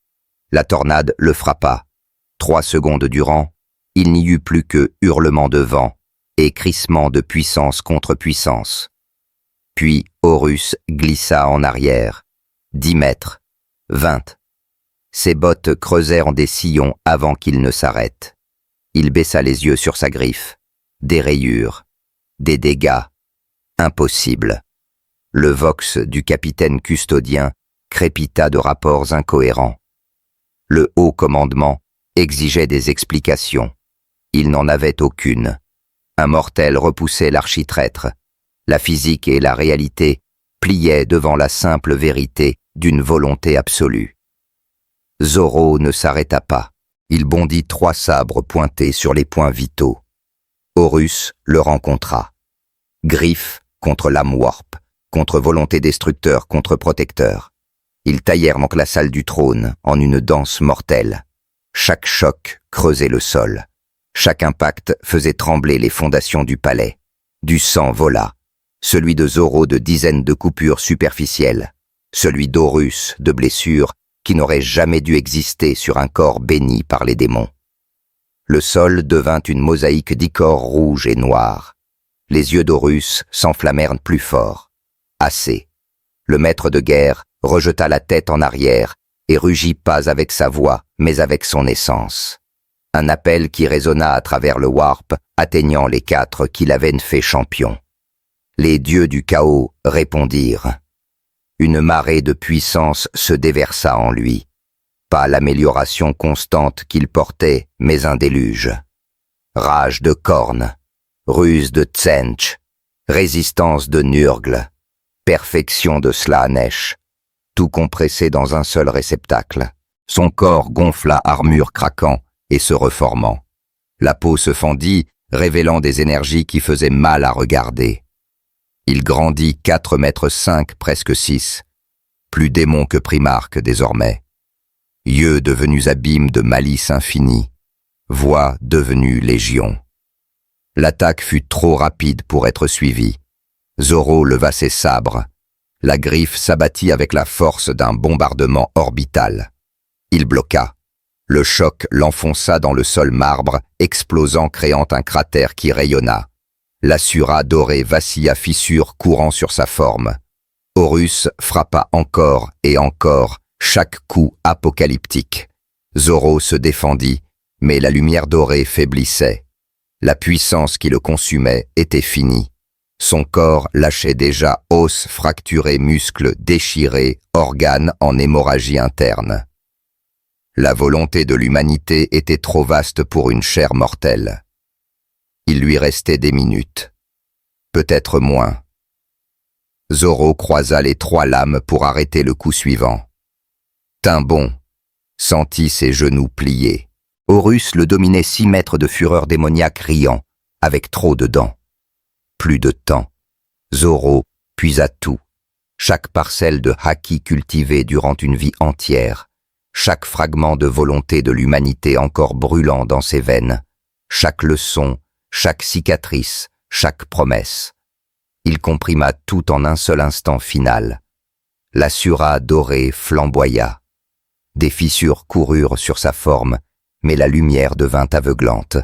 La tornade le frappa. 3 secondes durant, il n'y eut plus que hurlements de vent et crissements de puissance contre puissance. Puis Horus glissa en arrière. 10 mètres, 20. Ses bottes creusèrent des sillons avant qu'il ne s'arrête. Il baissa les yeux sur sa griffe. Des rayures, des dégâts. Impossible. Le vox du capitaine custodien crépita de rapports incohérents. Le haut commandement exigeait des explications. Il n'en avait aucune. Un mortel repoussait l'architraître. La physique et la réalité pliaient devant la simple vérité d'une volonté absolue. Zoro ne s'arrêta pas. Il bondit 3 sabres pointés sur les points vitaux. Horus le rencontra. Griffe contre lame warp, contre volonté destructeur, contre protecteur. Ils taillèrent donc la salle du trône en une danse mortelle. Chaque choc creusait le sol. Chaque impact faisait trembler les fondations du palais. Du sang vola. Celui de Zoro de dizaines de coupures superficielles. Celui d'Horus de blessures qui n'aurait jamais dû exister sur un corps béni par les démons. Le sol devint une mosaïque d'icors rouges et noirs. Les yeux d'Horus s'enflammèrent plus fort. Assez. Le maître de guerre rejeta la tête en arrière et rugit pas avec sa voix, mais avec son essence. Un appel qui résonna à travers le warp, atteignant les 4 qui l'avaient fait champion. Les dieux du chaos répondirent. Une marée de puissance se déversa en lui. Pas l'amélioration constante qu'il portait, mais un déluge. Rage de Korn, ruse de Tsench, résistance de Nurgle, perfection de Slaanesh, tout compressé dans un seul réceptacle. Son corps gonfla, armure craquant et se reformant. La peau se fendit, révélant des énergies qui faisaient mal à regarder. Il grandit 4,5 mètres, presque 6. Plus démon que primarque désormais. Yeux devenus abîmes de malice infinie. Voix devenue légion. L'attaque fut trop rapide pour être suivie. Zoro leva ses sabres. La griffe s'abattit avec la force d'un bombardement orbital. Il bloqua. Le choc l'enfonça dans le sol marbre, explosant, créant un cratère qui rayonna. L'Asura dorée vacilla fissure courant sur sa forme. Horus frappa encore et encore, chaque coup apocalyptique. Zoro se défendit, mais la lumière dorée faiblissait. La puissance qui le consumait était finie. Son corps lâchait déjà os fracturés, muscles déchirés, organes en hémorragie interne. La volonté de l'humanité était trop vaste pour une chair mortelle. Il lui restait des minutes. Peut-être moins. Zoro croisa les 3 lames pour arrêter le coup suivant. Tint bon, sentit ses genoux pliés. Horus le dominait 6 mètres de fureur démoniaque riant, avec trop de dents. Plus de temps. Zoro puisa tout. Chaque parcelle de haki cultivée durant une vie entière. Chaque fragment de volonté de l'humanité encore brûlant dans ses veines. Chaque leçon, chaque cicatrice, chaque promesse. Il comprima tout en un seul instant final. L'Asura dorée flamboya. Des fissures coururent sur sa forme, mais la lumière devint aveuglante.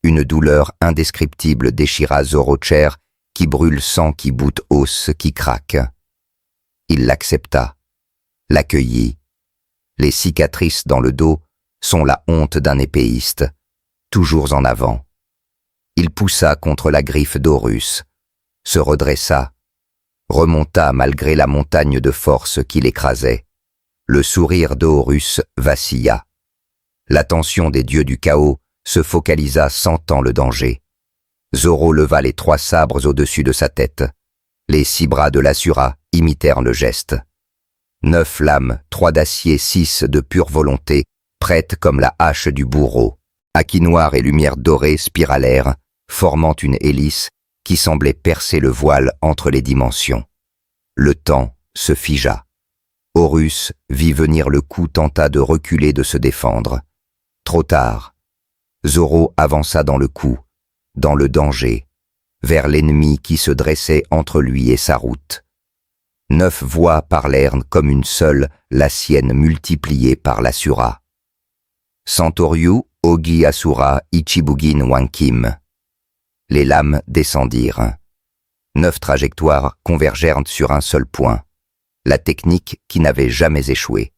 Une douleur indescriptible déchira Zoro chair, qui brûle sang, qui boute os, qui craque. Il l'accepta, l'accueillit. Les cicatrices dans le dos sont la honte d'un épéiste, toujours en avant. Il poussa contre la griffe d'Horus, se redressa, remonta malgré la montagne de force qui l'écrasait. Le sourire d'Horus vacilla. L'attention des dieux du chaos se focalisa sentant le danger. Zoro leva les 3 sabres au-dessus de sa tête. Les 6 bras de l'Asura imitèrent le geste. 9 lames, 3 d'acier, 6 de pure volonté, prêtes comme la hache du bourreau. Haki noir et lumière dorée spiralèrent, formant une hélice qui semblait percer le voile entre les dimensions. Le temps se figea. Horus vit venir le coup, tenta de reculer, de se défendre. Trop tard. Zoro avança dans le coup, dans le danger, vers l'ennemi qui se dressait entre lui et sa route. 9 voix parlèrent comme une seule, la sienne multipliée par l'Asura. Santoryu, Ogi Asura, Ichibugin Wankim. Les lames descendirent. 9 trajectoires convergèrent sur un seul point. La technique qui n'avait jamais échoué.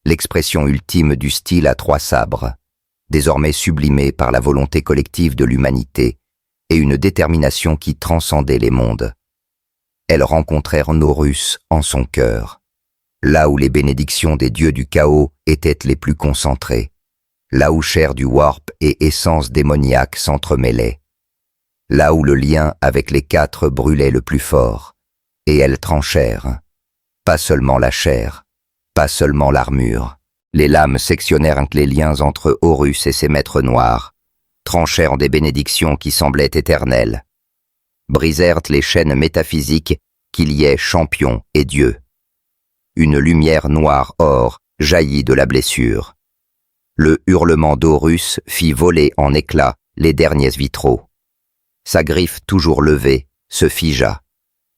L'expression ultime du style à 3 sabres, désormais sublimée par la volonté collective de l'humanité et une détermination qui transcendait les mondes. Elles rencontrèrent Horus en son cœur, là où les bénédictions des dieux du chaos étaient les plus concentrées, là où chair du warp et essence démoniaque s'entremêlaient, là où le lien avec les 4 brûlait le plus fort, et elles tranchèrent. Pas seulement la chair, pas seulement l'armure. Les lames sectionnèrent les liens entre Horus et ses maîtres noirs, tranchèrent des bénédictions qui semblaient éternelles, brisèrent les chaînes métaphysiques qui liaient champion et dieu. Une lumière noire or jaillit de la blessure. Le hurlement d'Horus fit voler en éclats les derniers vitraux. Sa griffe toujours levée se figea.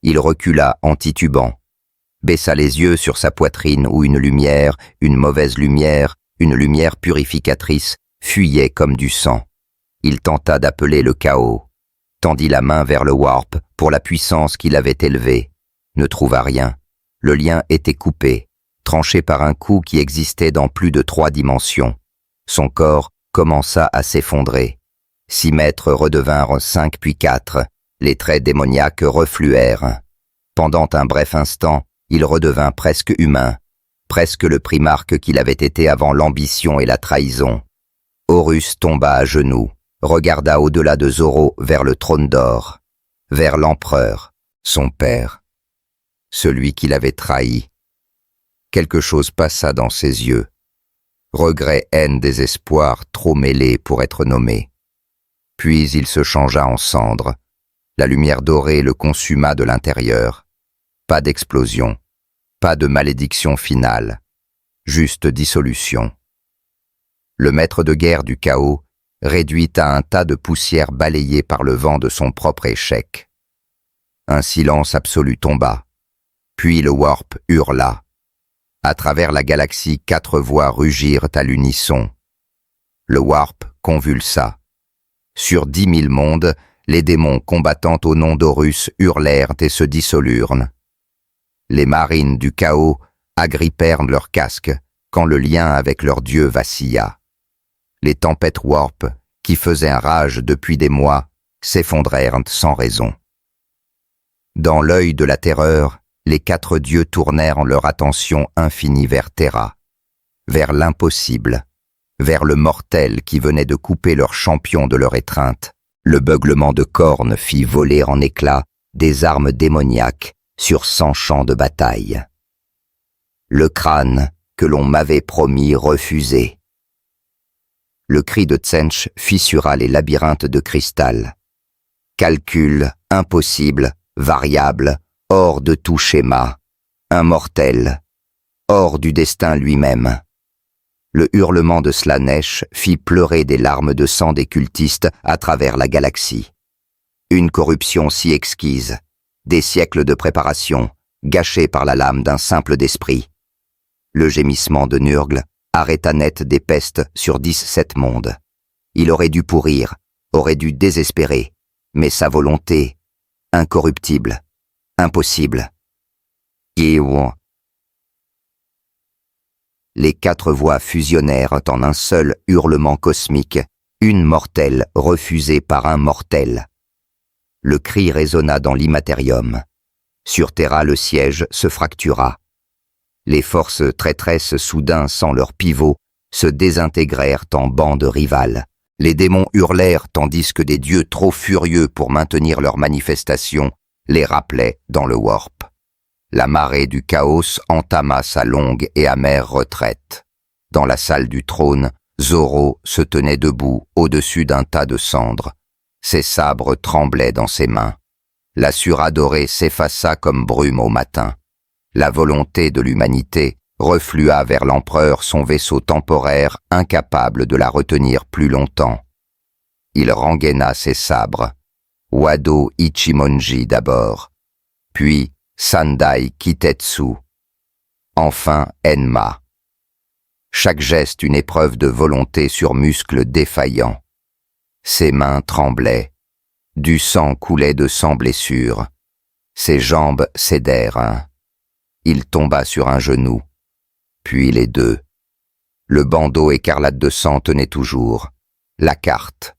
Il recula en titubant, baissa les yeux sur sa poitrine où une lumière, une mauvaise lumière, une lumière purificatrice, fuyait comme du sang. Il tenta d'appeler le chaos, tendit la main vers le warp pour la puissance qui l'avait élevé, ne trouva rien. Le lien était coupé, tranché par un coup qui existait dans plus de 3 dimensions. Son corps commença à s'effondrer. 6 mètres redevinrent 5 puis 4, les traits démoniaques refluèrent. Pendant un bref instant, il redevint presque humain, presque le primarque qu'il avait été avant l'ambition et la trahison. Horus tomba à genoux, regarda au-delà de Zoro vers le trône d'or, vers l'empereur, son père, celui qui l'avait trahi. Quelque chose passa dans ses yeux. Regret, haine, désespoir, trop mêlés pour être nommés. Puis il se changea en cendres. La lumière dorée le consuma de l'intérieur. Pas d'explosion, pas de malédiction finale, juste dissolution. Le maître de guerre du chaos, réduit à un tas de poussière balayée par le vent de son propre échec. Un silence absolu tomba, puis le warp hurla. À travers la galaxie, 4 voix rugirent à l'unisson. Le warp convulsa. Sur 10 000 mondes, les démons combattant au nom d'Horus hurlèrent et se dissolurent. Les marines du chaos agrippèrent leurs casques quand le lien avec leur dieu vacilla. Les tempêtes warp, qui faisaient un rage depuis des mois, s'effondrèrent sans raison. Dans l'œil de la terreur, les 4 dieux tournèrent leur attention infinie vers Terra, vers l'impossible, vers le mortel qui venait de couper leur champion de leur étreinte. Le beuglement de cornes fit voler en éclats des armes démoniaques sur 100 champs de bataille. Le crâne que l'on m'avait promis refusé. Le cri de Tsench fissura les labyrinthes de cristal. Calcul impossible, variable, hors de tout schéma, immortel, hors du destin lui-même. Le hurlement de Slanesh fit pleurer des larmes de sang des cultistes à travers la galaxie. Une corruption si exquise, des siècles de préparation, gâchés par la lame d'un simple d'esprit. Le gémissement de Nurgle arrêta net des pestes sur 17 mondes. Il aurait dû pourrir, aurait dû désespérer, mais sa volonté, incorruptible, impossible. Les 4 voix fusionnèrent en un seul hurlement cosmique, une mortelle refusée par un mortel. Le cri résonna dans l'immatérium. Sur Terra, le siège se fractura. Les forces traîtresses soudain sans leur pivot se désintégrèrent en bandes rivales. Les démons hurlèrent tandis que des dieux trop furieux pour maintenir leur manifestation les rappelaient dans le warp. La marée du chaos entama sa longue et amère retraite. Dans la salle du trône, Zoro se tenait debout au-dessus d'un tas de cendres. Ses sabres tremblaient dans ses mains. La suradorée s'effaça comme brume au matin. La volonté de l'humanité reflua vers l'empereur son vaisseau temporaire incapable de la retenir plus longtemps. Il rengaina ses sabres. Wado Ichimonji d'abord, puis Sandai Kitetsu, enfin Enma. Chaque geste une épreuve de volonté sur muscles défaillants. Ses mains tremblaient, du sang coulait de 100 blessures. Ses jambes cédèrent. Il tomba sur un genou, puis les deux. Le bandeau écarlate de sang tenait toujours, la carte.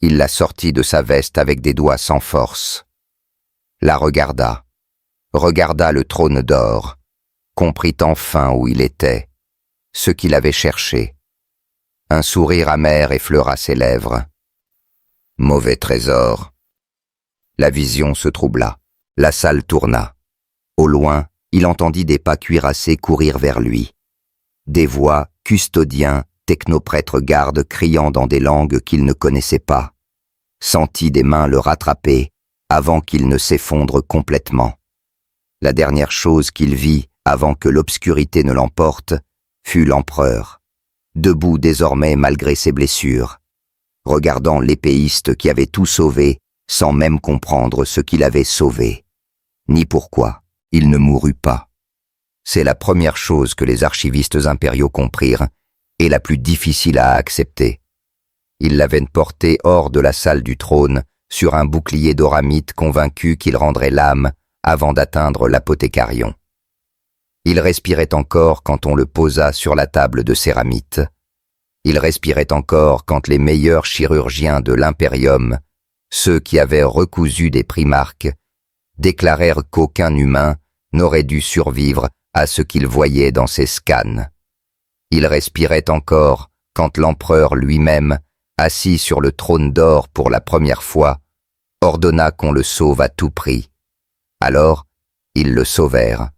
Il la sortit de sa veste avec des doigts sans force. La regarda le trône d'or, comprit enfin où il était, ce qu'il avait cherché. Un sourire amer effleura ses lèvres. Mauvais trésor. La vision se troubla. La salle tourna. Au loin, il entendit des pas cuirassés courir vers lui. Des voix, custodiens, technoprêtres gardes criant dans des langues qu'il ne connaissait pas. Sentit des mains le rattraper avant qu'il ne s'effondre complètement. La dernière chose qu'il vit avant que l'obscurité ne l'emporte fut l'empereur, debout désormais malgré ses blessures, regardant l'épéiste qui avait tout sauvé sans même comprendre ce qu'il avait sauvé, ni pourquoi il ne mourut pas. C'est la première chose que les archivistes impériaux comprirent et la plus difficile à accepter. Ils l'avaient porté hors de la salle du trône sur un bouclier d'oramite convaincu qu'il rendrait l'âme avant d'atteindre l'apothécarion. Il respirait encore quand on le posa sur la table de céramite. Il respirait encore quand les meilleurs chirurgiens de l'Imperium, ceux qui avaient recousu des primarques, déclarèrent qu'aucun humain n'aurait dû survivre à ce qu'il voyait dans ses scans. Il respirait encore quand l'empereur lui-même, assis sur le trône d'or pour la première fois, ordonna qu'on le sauve à tout prix. Alors, ils le sauvèrent.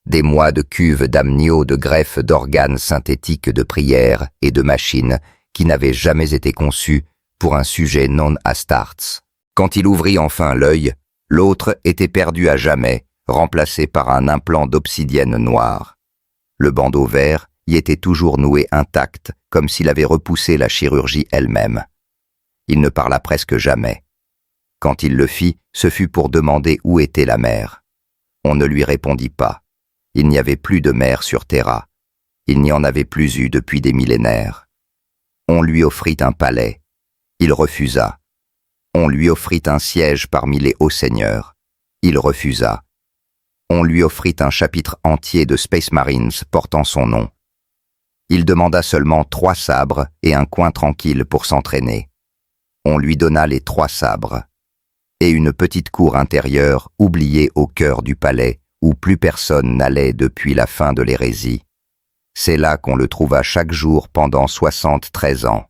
Des mois de cuves d'amnio, de greffes d'organes synthétiques, de prières et de machines qui n'avaient jamais été conçues pour un sujet non Astartes. Quand il ouvrit enfin l'œil, l'autre était perdu à jamais, remplacé par un implant d'obsidienne noire. Le bandeau vert y était toujours noué intact, comme s'il avait repoussé la chirurgie elle-même. Il ne parla presque jamais. Quand il le fit, ce fut pour demander où était la mère. On ne lui répondit pas. Il n'y avait plus de mer sur Terra. Il n'y en avait plus eu depuis des millénaires. On lui offrit un palais. Il refusa. On lui offrit un siège parmi les hauts seigneurs. Il refusa. On lui offrit un chapitre entier de Space Marines portant son nom. Il demanda seulement 3 sabres et un coin tranquille pour s'entraîner. On lui donna les 3 sabres. Et une petite cour intérieure oubliée au cœur du palais où plus personne n'allait depuis la fin de l'hérésie. C'est là qu'on le trouva chaque jour pendant 73 ans.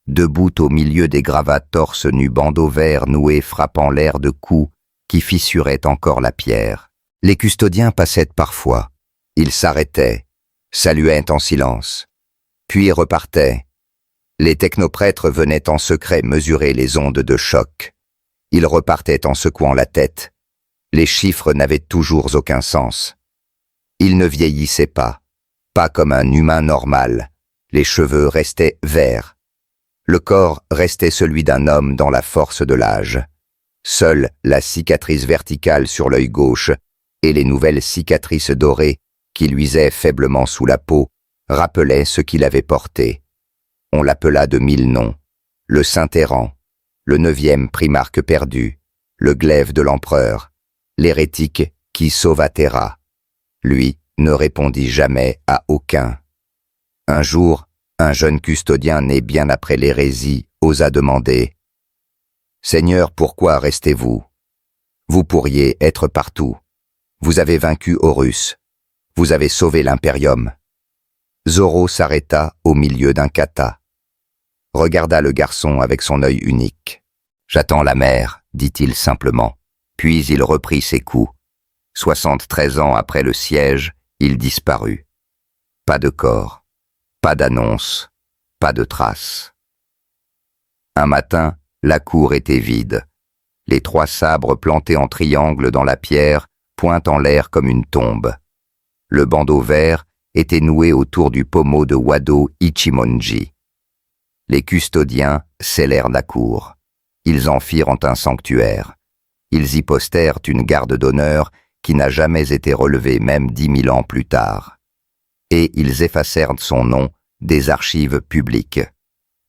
Debout au milieu des gravats torse nu bandeaux verts noués frappant l'air de coups qui fissuraient encore la pierre. Les custodiens passaient parfois. Ils s'arrêtaient, saluaient en silence, puis repartaient. Les technoprêtres venaient en secret mesurer les ondes de choc. Ils repartaient en secouant la tête. Les chiffres n'avaient toujours aucun sens. Il ne vieillissait pas comme un humain normal. Les cheveux restaient verts. Le corps restait celui d'un homme dans la force de l'âge. Seule la cicatrice verticale sur l'œil gauche et les nouvelles cicatrices dorées qui luisaient faiblement sous la peau rappelaient ce qu'il avait porté. On l'appela de 1000 noms. Le Saint-Errant, le 9e primarque perdu, le glaive de l'empereur, l'hérétique qui sauva Terra. Lui ne répondit jamais à aucun. Un jour, un jeune custodien né bien après l'hérésie osa demander « Seigneur, pourquoi restez-vous? Vous pourriez être partout. Vous avez vaincu Horus. Vous avez sauvé l'Imperium. » Zoro s'arrêta au milieu d'un kata. Regarda le garçon avec son œil unique. « J'attends la mer, dit-il simplement. Puis il reprit ses coups. 73 ans après le siège, il disparut. Pas de corps, pas d'annonce, pas de traces. Un matin, la cour était vide. Les 3 sabres plantés en triangle dans la pierre pointent en l'air comme une tombe. Le bandeau vert était noué autour du pommeau de Wado Ichimonji. Les custodiens scellèrent la cour. Ils en firent un sanctuaire. Ils y postèrent une garde d'honneur qui n'a jamais été relevée même 10 000 ans plus tard. Et ils effacèrent son nom des archives publiques.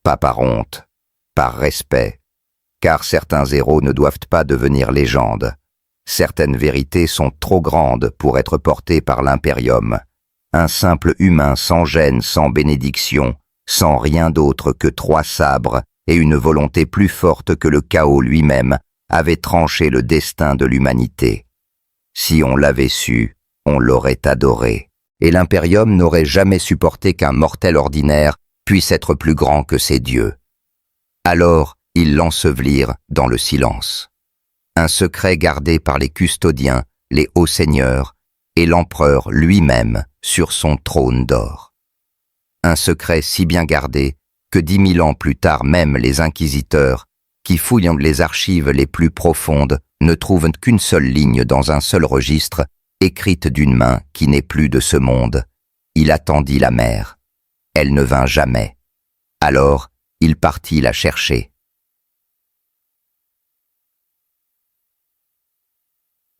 Pas par honte, par respect, car certains héros ne doivent pas devenir légendes. Certaines vérités sont trop grandes pour être portées par l'Imperium. Un simple humain sans gêne, sans bénédiction, sans rien d'autre que 3 sabres et une volonté plus forte que le chaos lui-même, avait tranché le destin de l'humanité. Si on l'avait su, on l'aurait adoré, et l'Imperium n'aurait jamais supporté qu'un mortel ordinaire puisse être plus grand que ses dieux. Alors, ils l'ensevelirent dans le silence. Un secret gardé par les custodiens, les hauts seigneurs, et l'empereur lui-même sur son trône d'or. Un secret si bien gardé que 10 000 ans plus tard même les inquisiteurs, qui fouillent les archives les plus profondes, ne trouvent qu'une seule ligne dans un seul registre, écrite d'une main qui n'est plus de ce monde. Il attendit la mer. Elle ne vint jamais. Alors, il partit la chercher.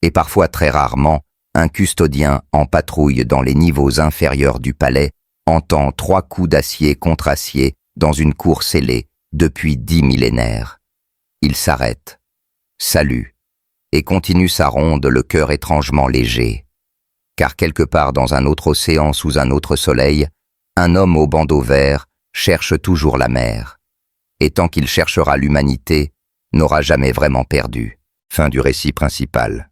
Et parfois très rarement, un custodien en patrouille dans les niveaux inférieurs du palais entend 3 coups d'acier contre acier dans une cour scellée depuis 10 millénaires. Il s'arrête, salue, et continue sa ronde le cœur étrangement léger. Car quelque part dans un autre océan sous un autre soleil, un homme au bandeau vert cherche toujours la mer. Et tant qu'il cherchera l'humanité, n'aura jamais vraiment perdu. Fin du récit principal.